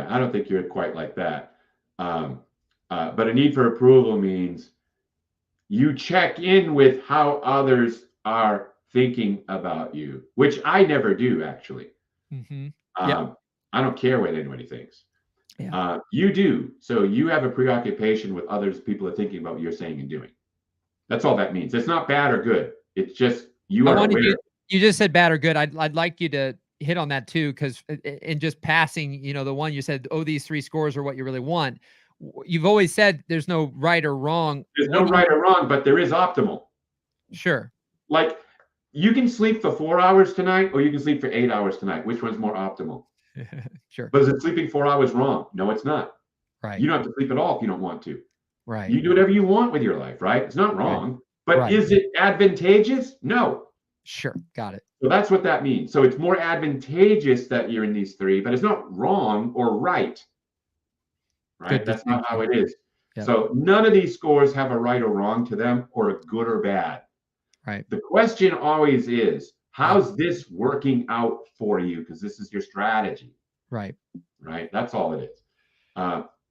I don't think you're quite like that. But a need for approval means you check in with how others are thinking about you, which I never do, actually. Mm-hmm. I don't care what anybody thinks. Yeah. You do. So you have a preoccupation with others, people are thinking about what you're saying and doing. That's all that means. It's not bad or good. It's just you are aware. You just said bad or good. I'd like you to hit on that too, because in just passing, the one you said, oh, these 3 scores are what you really want. You've always said there's no right or wrong. There's no right or wrong, but there is optimal. Sure. Like you can sleep for 4 hours tonight, or you can sleep for 8 hours tonight. Which one's more optimal? Sure. But is it sleeping 4 hours wrong? No, it's not. Right. You don't have to sleep at all if you don't want to. Right. You do whatever you want with your life, right? It's not wrong. Right. But is it advantageous? No. Sure. Got it. So that's what that means. So it's more advantageous that you're in these three, but it's not wrong or right. Good Right? That's not how distinction. it is. Yep. So none of these scores have a right or wrong to them or a good or bad. Right. The question always is, how's this working out for you? Because this is your strategy, Right. right? That's all it is.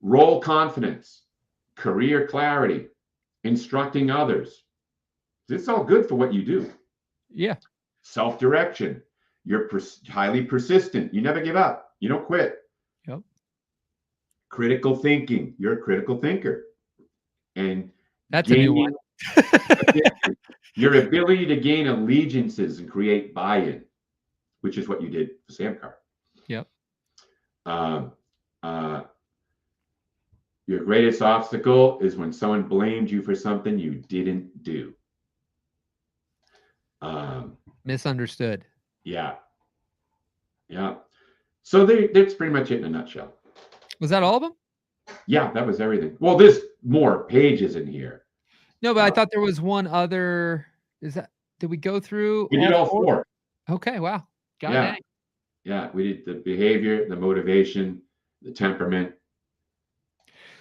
Role confidence, career clarity, instructing others. It's all good for what you do. Yeah. Self-direction. You're highly persistent. You never give up. You don't quit. Yep. Critical thinking. You're a critical thinker. And That's a new one. your ability to gain allegiances and create buy-in, which is what you did for Samcar. Yep. Your greatest obstacle is when someone blamed you for something you didn't do. Misunderstood. Yeah. Yeah. So that's pretty much it in a nutshell. Was that all of them? Yeah, that was everything. Well, there's more pages in here. No, but I thought there was one other. Did we go through? We did all four. Okay. Wow. Yeah. Yeah. We did the behavior, the motivation, the temperament.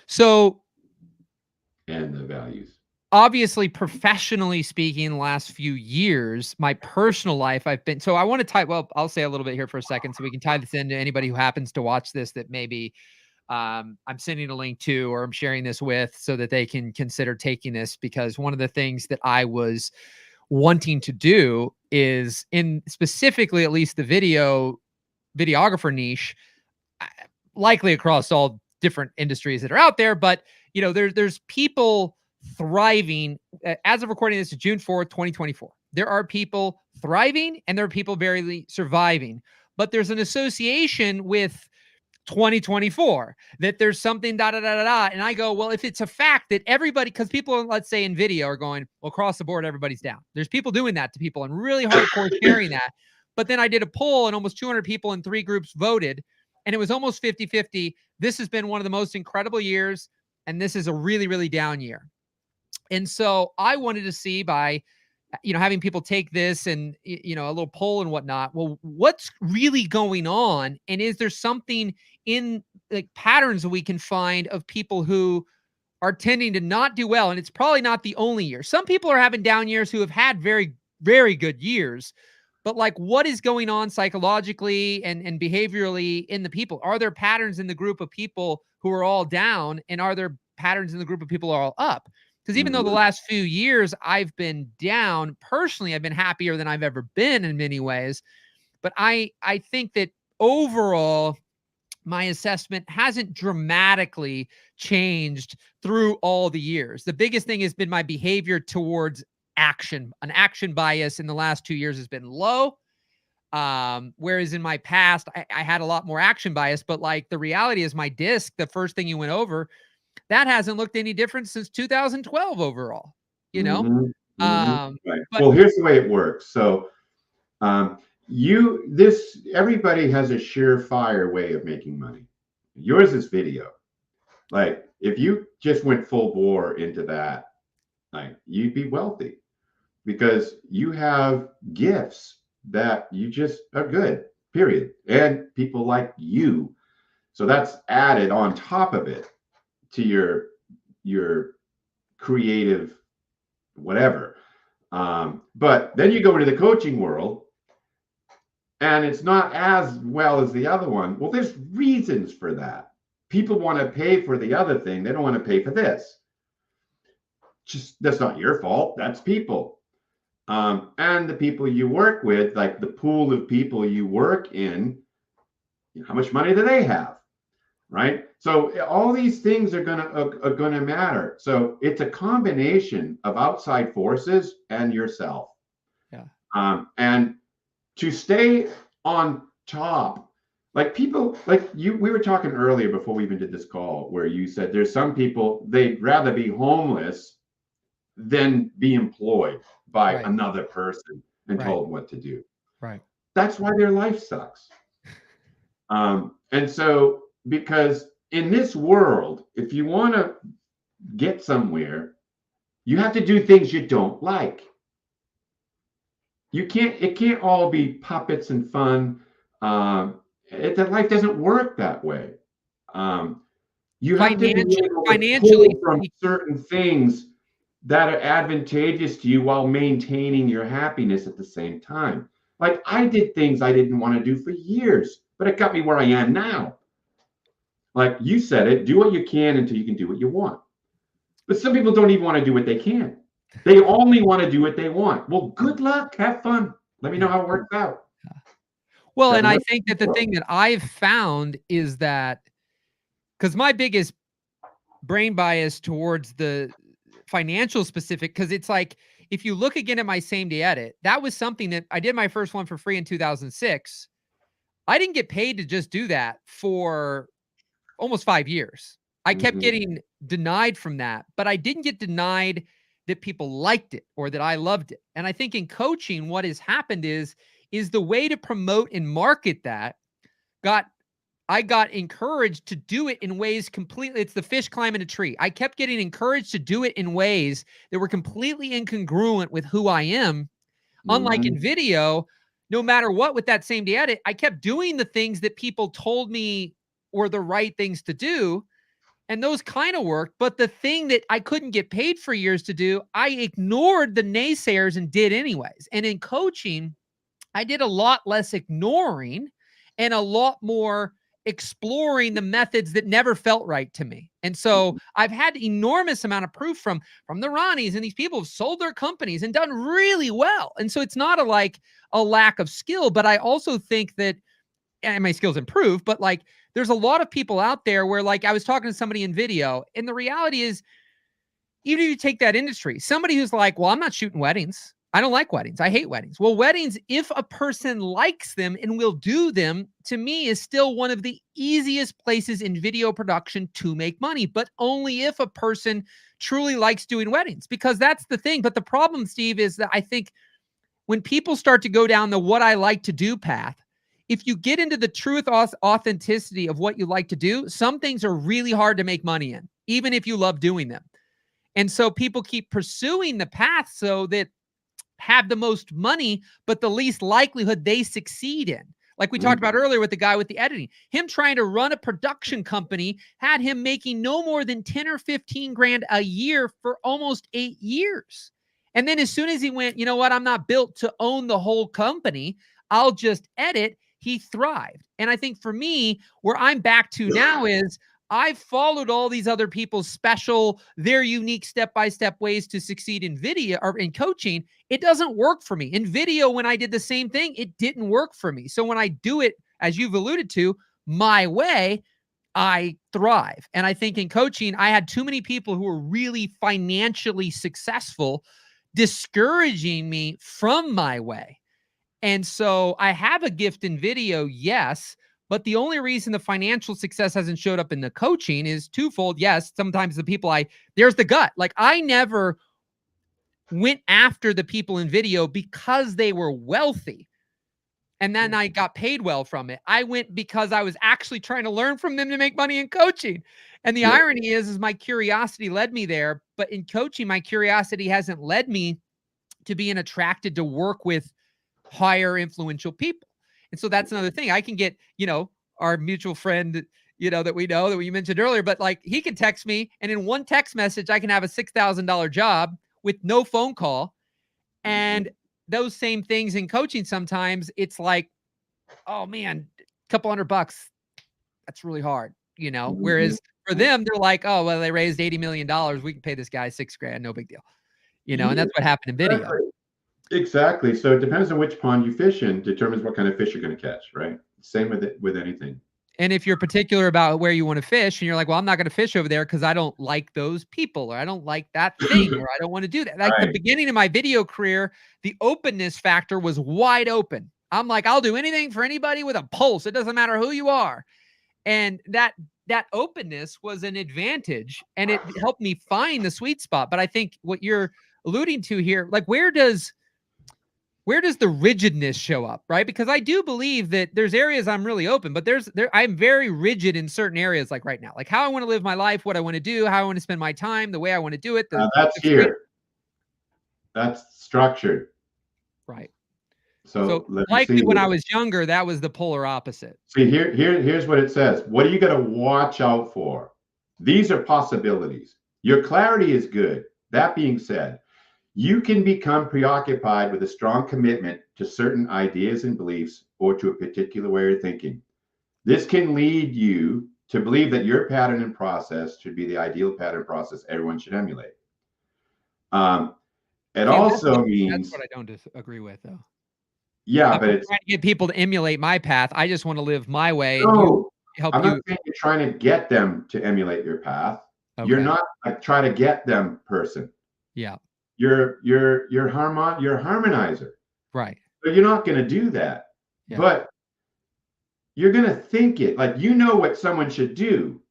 So. And the values. Obviously, professionally speaking, the last few years, my personal life, so I want to I'll say a little bit here for a second so we can tie this into anybody who happens to watch this that maybe I'm sending a link to or I'm sharing this with so that they can consider taking this, because one of the things that I was wanting to do is in specifically at least the videographer niche, likely across all different industries that are out there, but there's people thriving. As of recording this is June 4th, 2024. There are people thriving and there are people barely surviving, but there's an association with 2024 that there's something da da da da da. And I go, well, if it's a fact that everybody, because people, let's say in video, are going, well, across the board, everybody's down. There's people doing that to people and really hardcore sharing that. But then I did a poll and almost 200 people in 3 groups voted, and it was almost 50-50. This has been one of the most incredible years, and this is a really, really down year. And so I wanted to see by, having people take this and, a little poll and whatnot, well, what's really going on? And is there something in like patterns that we can find of people who are tending to not do well? And it's probably not the only year. Some people are having down years who have had very, very good years. But like, what is going on psychologically and behaviorally in the people? Are there patterns in the group of people who are all down? And are there patterns in the group of people who are all up? Because even though the last few years I've been down, personally, I've been happier than I've ever been in many ways. But I think that overall, my assessment hasn't dramatically changed through all the years. The biggest thing has been my behavior towards action. An action bias in the last 2 years has been low. Whereas in my past, I had a lot more action bias. But like the reality is my disc, the first thing you went over, that hasn't looked any different since 2012 overall, Right. But, well, here's the way it works. So everybody has a surefire way of making money. Yours is video. Like if you just went full bore into that, like you'd be wealthy because you have gifts that you just are good, period. And people like you. So that's added on top of it to your creative whatever. But then you go into the coaching world and it's not as well as the other one. Well, there's reasons for that. People want to pay for the other thing. They don't want to pay for this. Just that's not your fault. That's people. And the people you work with, like the pool of people you work in, how much money do they have? Right. So all these things are gonna matter. So it's a combination of outside forces and yourself. Yeah. And to stay on top, like people like you, we were talking earlier before we even did this call, where you said there's some people they'd rather be homeless than be employed by another person and told what to do. Right. That's why their life sucks. And so because in this world, if you want to get somewhere, you have to do things you don't like. it can't all be puppets and fun. That life doesn't work that way. You have to be able to Financially pull from certain things that are advantageous to you while maintaining your happiness at the same time. Like I did things I didn't want to do for years, but it got me where I am now. Like you said it, do what you can until you can do what you want. But some people don't even want to do what they can. They only want to do what they want. Well, good luck. Have fun. Let me know how it works out. Well, and I think that the thing that I've found is that, because my biggest brain bias towards the financial specific, because it's like, if you look again at my same day edit, that was something that I did my first one for free in 2006. I didn't get paid to just do that for almost 5 years. I kept getting denied from that, but I didn't get denied that people liked it or that I loved it. And I think in coaching, what has happened is the way to promote and market that I got encouraged to do it in ways completely. It's the fish climbing a tree. I kept getting encouraged to do it in ways that were completely incongruent with who I am. Unlike in video, no matter what, with that same day edit, I kept doing the things that people told me were the right things to do. And those kind of worked. But the thing that I couldn't get paid for years to do, I ignored the naysayers and did anyways. And in coaching, I did a lot less ignoring and a lot more exploring the methods that never felt right to me. And so I've had enormous amount of proof from the Ronnies, and these people have sold their companies and done really well. And so it's not a lack of skill, but I also think that, and my skills improve, but like there's a lot of people out there where, like, I was talking to somebody in video, and the reality is, even if you take that industry, somebody who's like, well, I'm not shooting weddings. I don't like weddings. I hate weddings. Well, weddings, if a person likes them and will do them, to me is still one of the easiest places in video production to make money, but only if a person truly likes doing weddings, because that's the thing. But the problem, Steve, is that I think when people start to go down the what I like to do path, if you get into the truth, authenticity of what you like to do, some things are really hard to make money in, even if you love doing them. And so people keep pursuing the path so that have the most money, but the least likelihood they succeed in. Like we talked about earlier with the guy with the editing, him trying to run a production company had him making no more than 10 or 15 grand a year for almost 8 years. And then as soon as he went, you know what, I'm not built to own the whole company, I'll just edit, he thrived. And I think for me, where I'm back to now is I've followed all these other people's special, their unique step-by-step ways to succeed in video or in coaching. It doesn't work for me. In video, when I did the same thing, it didn't work for me. So when I do it, as you've alluded to, my way, I thrive. And I think in coaching, I had too many people who were really financially successful discouraging me from my way. And so I have a gift in video, yes, but the only reason the financial success hasn't showed up in the coaching is twofold. Yes, sometimes the people there's the gut. Like I never went after the people in video because they were wealthy and then I got paid well from it. I went because I was actually trying to learn from them to make money in coaching. And the irony is my curiosity led me there, but in coaching, my curiosity hasn't led me to being attracted to work with higher influential people. And so that's another thing. I can get, our mutual friend, that we know that you mentioned earlier, but like he can text me and in one text message, I can have a $6,000 job with no phone call. And those same things in coaching, sometimes it's like, oh man, a couple $100, that's really hard, whereas for them, they're like, oh, well, they raised $80 million. We can pay this guy $6,000. No big deal. And that's what happened in video. Exactly. So it depends on which pond you fish in, determines what kind of fish you're going to catch, right? Same with anything. And if you're particular about where you want to fish and you're like, well, I'm not going to fish over there because I don't like those people or I don't like that thing or I don't want to do that. Like the beginning of my video career, the openness factor was wide open. I'm like, I'll do anything for anybody with a pulse. It doesn't matter who you are. And that openness was an advantage and it helped me find the sweet spot. But I think what you're alluding to here, like where does the rigidness show up, right? Because I do believe that there's areas I'm really open, but I'm very rigid in certain areas, like right now, like how I want to live my life, what I want to do, how I want to spend my time, the way I want to do it. That's here. That's structured. Right. So let me likely see when I here. was younger, that was the polar opposite. See, here's what it says. What are you going to watch out for? These are possibilities. Your clarity is good. That being said, you can become preoccupied with a strong commitment to certain ideas and beliefs or to a particular way of thinking. This can lead you to believe that your pattern and process should be the ideal pattern process everyone should emulate. It See, and also that's means, what I don't agree with, though. yeah, I'm but not it's trying to get people to emulate my path. I just want to live my way, and you no, help I'm not you. saying you're trying to get them to emulate your path. You're Okay. not a try to get them person. Yeah. You're a harmonizer. Right. So you're not going to do that. Yeah. But you're going to think it like you know what someone should do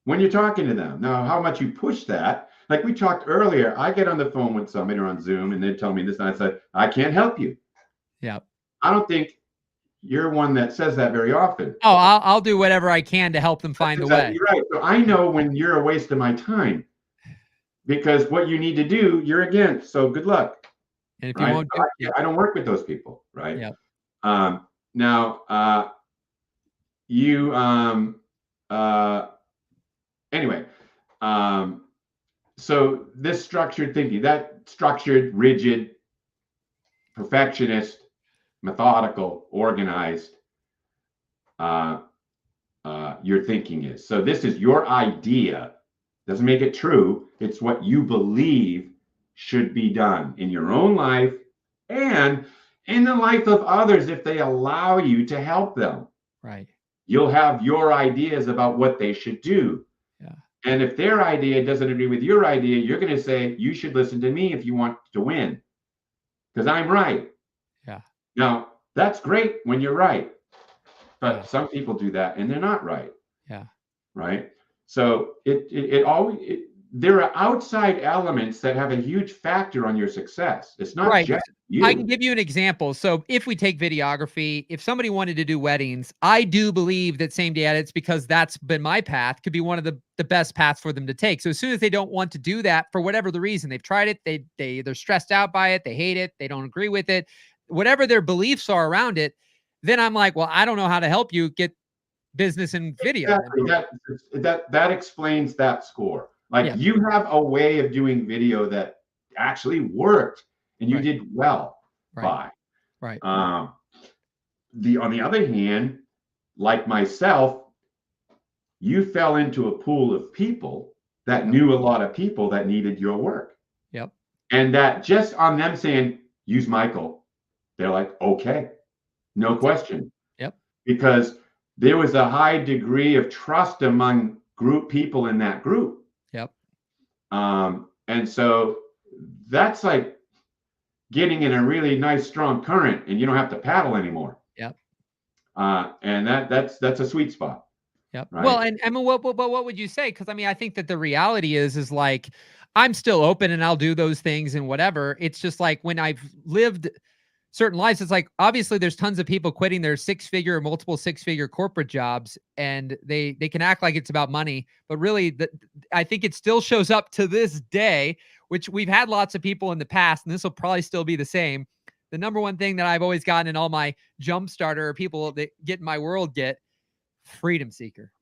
when you're talking to them. Now, how much you push that, like we talked earlier, I get on the phone with somebody or on Zoom and they tell me this, and I said, I can't help you. Yeah. I don't think you're one that says that very often. Oh, I'll do whatever I can to help them find That's the way. exactly right. So I know when you're a waste of my time because what you need to do, you're against. So good luck. And if you Right. won't So do, I don't work with those people. Right. yeah. Now, you, anyway, so this structured thinking, that structured, rigid, perfectionist, methodical, organized, your thinking is. So this is your idea. Doesn't make it true. It's what you believe should be done in your own life and in the life of others if they allow you to help them. Right. You'll have your ideas about what they should do. Yeah. And if their idea doesn't agree with your idea, you're going to say, you should listen to me if you want to win because I'm right. Yeah. Now, that's great when you're right. But Yeah. some people do that and they're not right. Yeah. Right. So it always, there are outside elements that have a huge factor on your success. It's not Right. just I can you. give you an example. So if we take videography, if somebody wanted to do weddings, I do believe that same day edits, because that's been my path, could be one of the best paths for them to take. So as soon as they don't want to do that for whatever the reason, they've tried it, they're stressed out by it, they hate it, they don't agree with it, whatever their beliefs are around it, then I'm like, well, I don't know how to help you get business in video. Exactly. That explains that score. Like Yeah. you have a way of doing video that actually worked and you Right. did well Right. by. Right. On the other hand, like myself, you fell into a pool of people that Yep. knew a lot of people that needed your work. Yep. And that just on them saying, use Michael, they're like, okay, no question. Yep. Because there was a high degree of trust among group people in that group. Yep. And so that's like getting in a really nice strong current and you don't have to paddle anymore. Yep. And that's a sweet spot. Yep. Right? Well, and Emma, what would you say? Because I mean, I think that the reality is like I'm still open and I'll do those things and whatever. It's just like when I've lived certain lives, it's like obviously there's tons of people quitting their six-figure or multiple six-figure corporate jobs, and they can act like it's about money, but really, I think it still shows up to this day. Which we've had lots of people in the past, and this will probably still be the same. The number one thing that I've always gotten in all my jump starter people that get in my world get freedom seeker.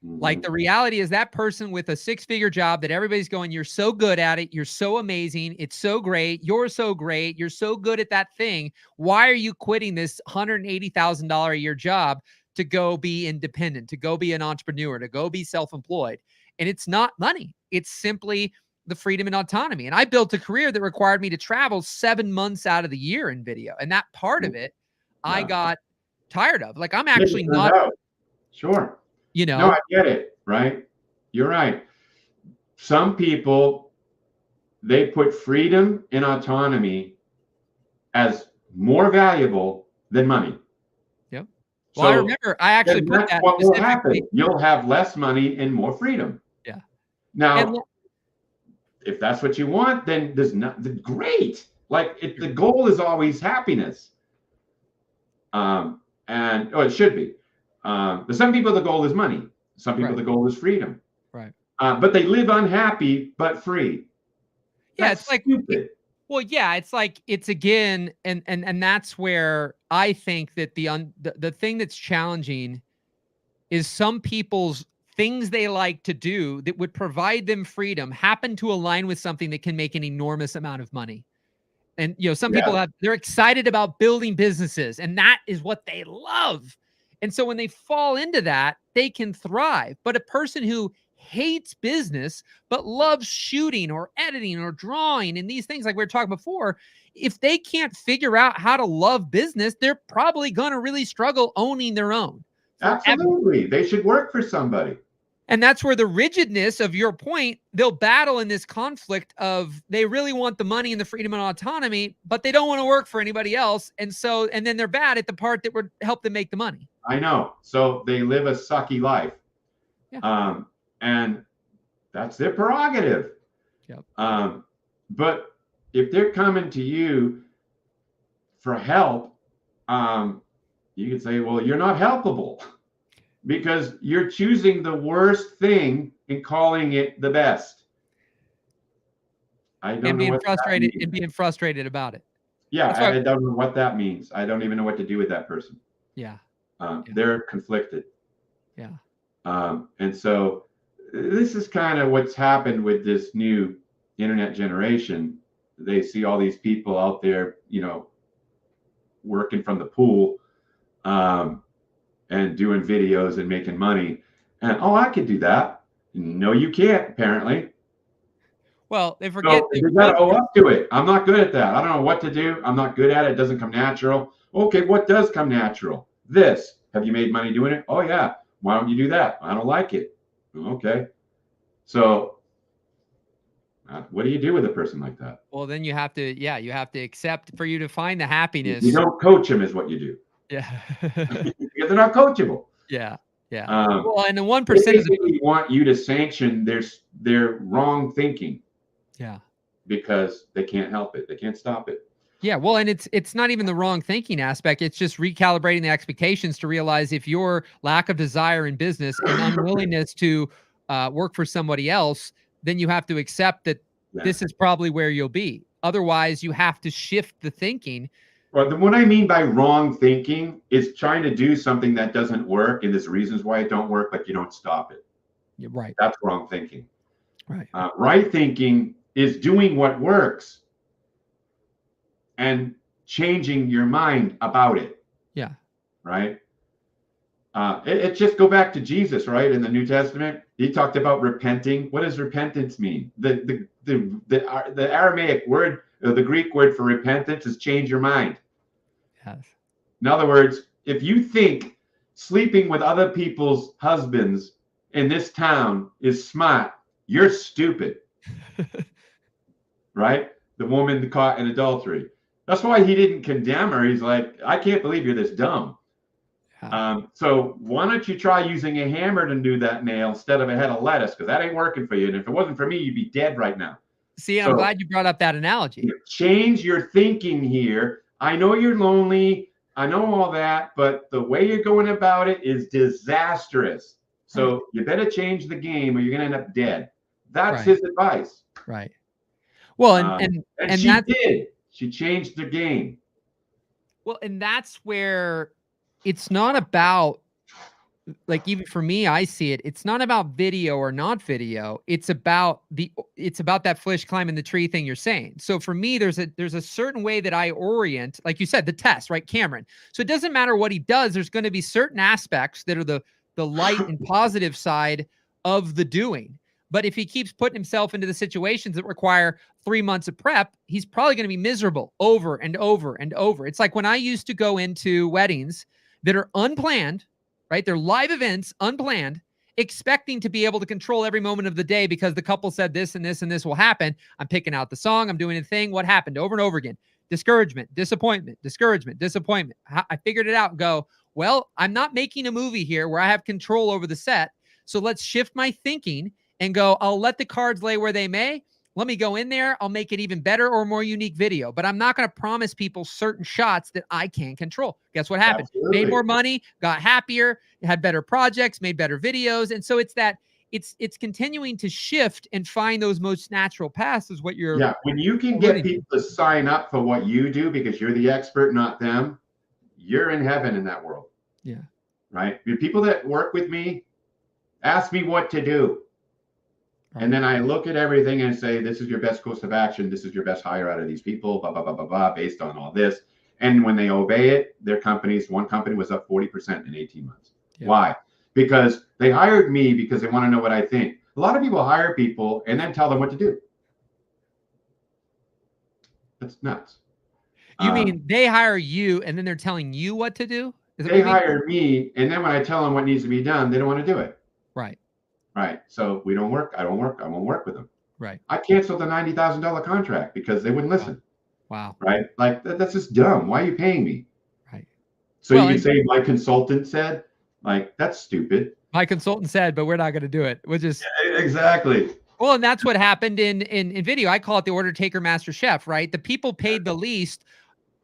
Like the reality is that person with a six-figure job that everybody's going, you're so good at it. You're so amazing. It's so great. You're so great. You're so good at that thing. Why are you quitting this $180,000 a year job to go be independent, to go be an entrepreneur, to go be self-employed? And it's not money. It's simply the freedom and autonomy. And I built a career that required me to travel 7 months out of the year in video. And that part of it, I got tired of. Like I'm actually not. Sure. You know, no, I get it, right? You're right. Some people, they put freedom and autonomy as more valuable than money. Yep. Well, so I remember I actually put that what will happen. You'll have less money and more freedom. Yeah. Now, if that's what you want, then there's not great. Like the goal is always happiness. And it should be. But some people, the goal is money. Some people, the goal is freedom. Right. But they live unhappy but free. Yeah, That's it's like stupid. Well, yeah, it's like it's again, and that's where I think that the thing that's challenging is some people's things they like to do that would provide them freedom happen to align with something that can make an enormous amount of money. And some people Yeah, they're excited about building businesses, and that is what they love. And so when they fall into that, they can thrive. But a person who hates business but loves shooting or editing or drawing and these things like we were talking before, if they can't figure out how to love business, they're probably going to really struggle owning their own forever. absolutely. They should work for somebody. And that's where the rigidness of your point, they'll battle in this conflict of they really want the money and the freedom and autonomy, but they don't want to work for anybody else. And then they're bad at the part that would help them make the money. I know. So they live a sucky life. Yeah. And that's their prerogative. Yep. But if they're coming to you for help, you can say, well, you're not helpable because you're choosing the worst thing and calling it the best. I don't know what that means. Being frustrated about it. Yeah, I don't know what that means. I don't even know what to do with that person. Yeah. They're conflicted. Yeah. And so this is kind of what's happened with this new internet generation. They see all these people out there, working from the pool, and doing videos and making money. And I could do that. No, you can't, apparently. Well, they forget so you got to owe up to it. I'm not good at that. I don't know what to do. I'm not good at it. It doesn't come natural. Okay, what does come natural? This. Have you made money doing it? Oh, yeah. Why don't you do that? I don't like it. Okay. So what do you do with a person like that? Well, then you have to accept for you to find the happiness. You don't coach them is what you do. Yeah. Because they're not coachable. Yeah. Yeah. Well, and the 1% they want you to sanction their wrong thinking. Yeah. Because they can't help it. They can't stop it. Yeah, well, and it's not even the wrong thinking aspect. It's just recalibrating the expectations to realize if your lack of desire in business and unwillingness to work for somebody else, then you have to accept that this is probably where you'll be. Otherwise, you have to shift the thinking. Well, what I mean by wrong thinking is trying to do something that doesn't work, and there's reasons why it don't work, but you don't stop it. You're right. That's wrong thinking. Right. Right thinking is doing what works and changing your mind about it. Yeah. Right. It just go back to Jesus, right? In the New Testament, he talked about repenting. What does repentance mean? The Aramaic word, the Greek word for repentance is change your mind. Yes. In other words, if you think sleeping with other people's husbands in this town is smart, you're stupid. Right? The woman caught in adultery. That's why he didn't condemn her. He's like, I can't believe you're this dumb. So why don't you try using a hammer to do that nail instead of a head of lettuce? Because that ain't working for you. And if it wasn't for me, you'd be dead right now. See, I'm glad you brought up that analogy. Change your thinking here. I know you're lonely. I know all that, but the way you're going about it is disastrous. So you better change the game or you're going to end up dead. That's his advice. Right. Well, and she did. She changed the game. Well, and that's where it's not about, like, even for me, I see it. It's not about video or not video. It's about that fish climbing the tree thing you're saying. So for me, there's a certain way that I orient, like you said, the test, right, Cameron? So it doesn't matter what he does. There's going to be certain aspects that are the light and positive side of the doing. But if he keeps putting himself into the situations that require 3 months of prep, he's probably going to be miserable over and over and over. It's like when I used to go into weddings that are unplanned, right? They're live events, unplanned, expecting to be able to control every moment of the day because the couple said this and this and this will happen. I'm picking out the song. I'm doing a thing. What happened over and over again? Discouragement, disappointment, discouragement, disappointment. I figured it out and go, well, I'm not making a movie here where I have control over the set. So let's shift my thinking and go, I'll let the cards lay where they may. Let me go in there. I'll make it even better or more unique video. But I'm not going to promise people certain shots that I can't control. Guess what happened? Absolutely. Made more money, got happier, had better projects, made better videos. And so it's that it's continuing to shift and find those most natural paths is what you're. Yeah, when you can get people to sign up for what you do because you're the expert, not them, you're in heaven in that world. Yeah. Right? The people that work with me ask me what to do. Right. And then I look at everything and say, this is your best course of action. This is your best hire out of these people, blah, blah, blah, blah, blah, based on all this. And when they obey it, one company was up 40% in 18 months. Yeah. Why? Because they hired me because they want to know what I think. A lot of people hire people and then tell them what to do. That's nuts. You mean they hire you and then they're telling you what to do? They hire me, and then when I tell them what needs to be done, they don't want to do it. Right. Right. So we don't work. I won't work with them. Right. I canceled the $90,000 contract because they wouldn't listen. Wow. Right. Like that's just dumb. Why are you paying me? Right. So you can say my consultant said, like, that's stupid. My consultant said, but we're not going to do it. We'll just. Yeah, exactly. Well, and that's what happened in video. I call it the order taker master chef, right? The people paid the least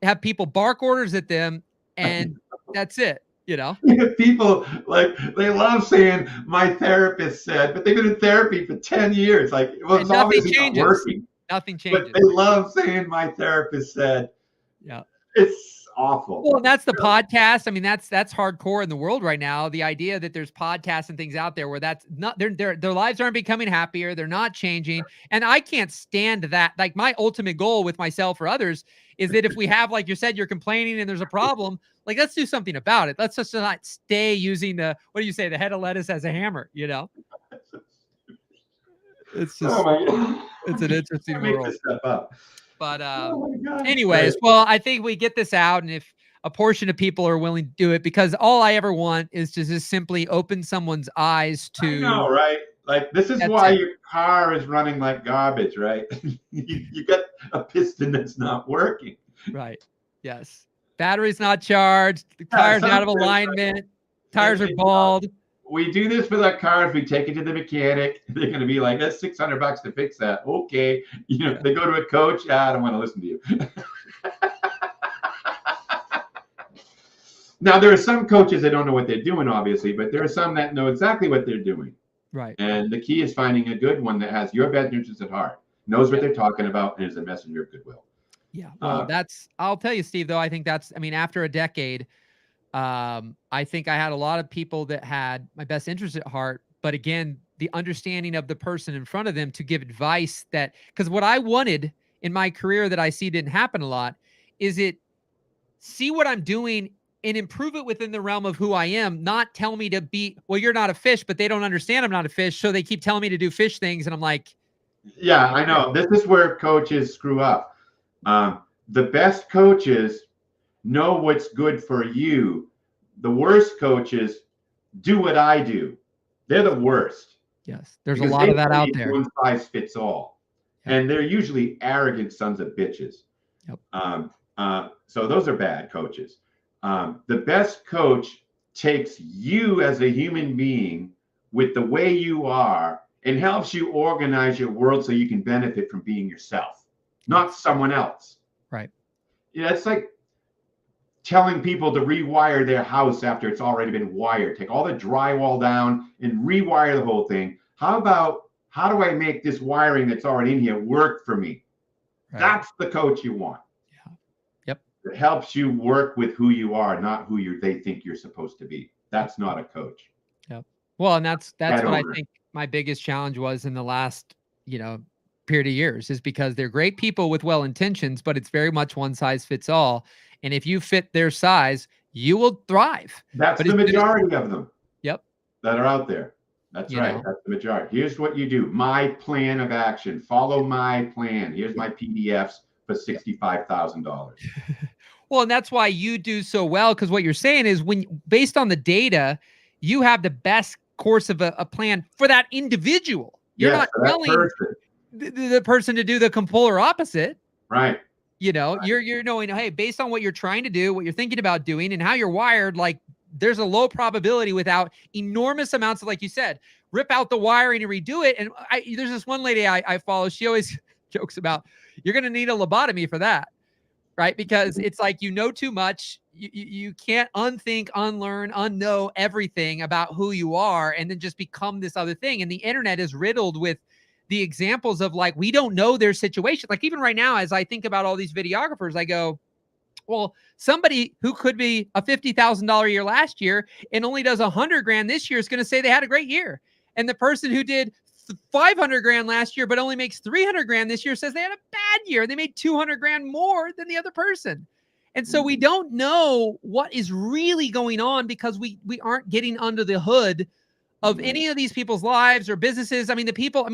have people bark orders at them, and that's it, you know? People, like, they love saying my therapist said, but they've been in therapy for 10 years. Like, well, it's obviously not working. Nothing changes. But they love saying my therapist said. Yeah. It's awful. Well, that's the podcast. I mean, that's hardcore in the world right now. The idea that there's podcasts and things out there where that's not their lives aren't becoming happier. They're not changing. And I can't stand that. Like, my ultimate goal with myself or others is that if we have, like you said, you're complaining and there's a problem, like, let's do something about it. Let's just not stay using the head of lettuce as a hammer, you know? It's just, it's an interesting world. Make this stuff up. But anyways, well, I think we get this out, and if a portion of people are willing to do it, because all I ever want is to just simply open someone's eyes to. I know, right? Like, this is why your car is running like garbage, right? you got a piston that's not working. Right. Yes. Battery's not charged. The tire's out of alignment. Right. Tires are bald. We do this with our cars. We take it to the mechanic. They're going to be like, that's $600 to fix that. Okay. You know, they go to a coach. I don't want to listen to you. Now, there are some coaches that don't know what they're doing, obviously, but there are some that know exactly what they're doing. Right. And the key is finding a good one that has your best interests at heart, knows what they're talking about, and is a messenger of goodwill. Yeah. Well, I'll tell you, Steve, though, I think after a decade, I think I had a lot of people that had my best interest at heart, but again, the understanding of the person in front of them to give advice because what I wanted in my career that I see didn't happen a lot is see what I'm doing and improve it within the realm of who I am, not tell me to be, well, you're not a fish, but they don't understand I'm not a fish. So they keep telling me to do fish things. And I'm like, yeah, I know. This is where coaches screw up. The best coaches know what's good for you. The worst coaches do what I do. They're the worst. Yes. There's a lot of that out there. One size fits all. Yep. And they're usually arrogant sons of bitches. Yep. So those are bad coaches. The best coach takes you as a human being with the way you are and helps you organize your world so you can benefit from being yourself, not someone else. Right. Yeah, it's like telling people to rewire their house after it's already been wired. Take all the drywall down and rewire the whole thing. How do I make this wiring that's already in here work for me? Right. That's the coach you want. Yeah. Yep. It helps you work with who you are, not who they think you're supposed to be. That's not a coach. Yep. Well, and that's what I think my biggest challenge was in the last, period of years, is because they're great people with well intentions, but it's very much one size fits all. And if you fit their size, you will thrive. That's the majority of them. Yep. That are out there. That's right. That's the majority. Here's what you do. My plan of action. Follow my plan. Here's my PDFs for $65,000. Well, and that's why you do so well, because what you're saying is based on the data, you have the best course of a plan for that individual. You're not telling the person to do the polar opposite. Right. You're knowing, hey, based on what you're trying to do, what you're thinking about doing, and how you're wired, like, there's a low probability without enormous amounts of, like you said, rip out the wiring and redo it. And there's this one lady I follow. She always jokes about, you're going to need a lobotomy for that. right? Because it's like, you know too much. You can't unthink, unlearn, unknow everything about who you are and then just become this other thing. And the internet is riddled with the examples of like, we don't know their situation. Like even right now, as I think about all these videographers, I go, well, somebody who could be a $50,000 year last year and only does 100 grand this year is going to say they had a great year. And the person who did 500 grand last year, but only makes 300 grand this year says they had a bad year. They made 200 grand more than the other person. And so we don't know what is really going on because we aren't getting under the hood of any of these people's lives or businesses. I mean,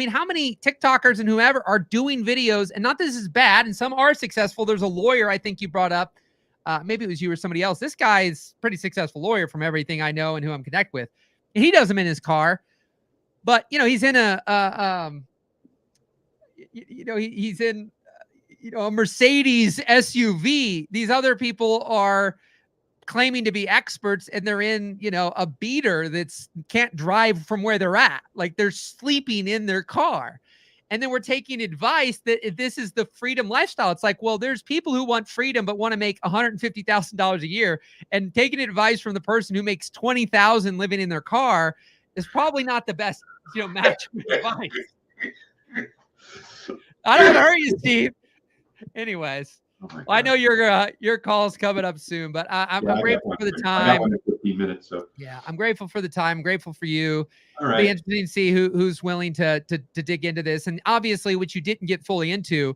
how many TikTokers and whoever are doing videos, and not that this is bad, and some are successful. There's a lawyer I think you brought up. Maybe it was you or somebody else. This guy is a pretty successful lawyer from everything I know and who I'm connected with. And he does them in his car, but he's in he's in a Mercedes SUV. These other people are claiming to be experts and they're in, a beater that's can't drive from where they're at. Like they're sleeping in their car. And then we're taking advice that this is the freedom lifestyle. It's like, well, there's people who want freedom but want to make $150,000 a year, and taking advice from the person who makes $20,000 living in their car is probably not the best, match with advice. I don't want to hurt you, Steve. Anyways, I know your call's coming up soon, but I'm grateful for the time. I got one in 15 minutes, so yeah, I'm grateful for the time. I'm grateful for you. All right. Be interesting to see who's willing to dig into this. And obviously, what you didn't get fully into,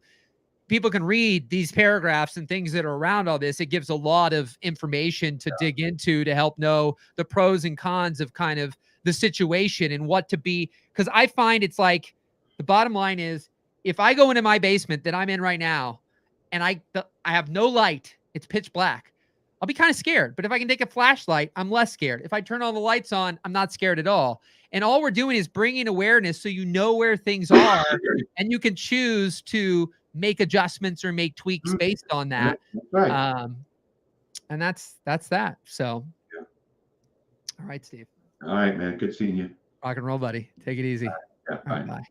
people can read these paragraphs and things that are around all this. It gives a lot of information to dig into to help know the pros and cons of kind of the situation and what to be. Because I find it's like the bottom line is, if I go into my basement that I'm in right now and I have no light, it's pitch black, I'll be kind of scared. But if I can take a flashlight, I'm less scared. If I turn all the lights on, I'm not scared at all. And all we're doing is bringing awareness so you know where things are and you can choose to make adjustments or make tweaks based on that. Right. And that's that. So, all right, Steve. All right, man. Good seeing you. Rock and roll, buddy. Take it easy. Yeah, bye. Bye.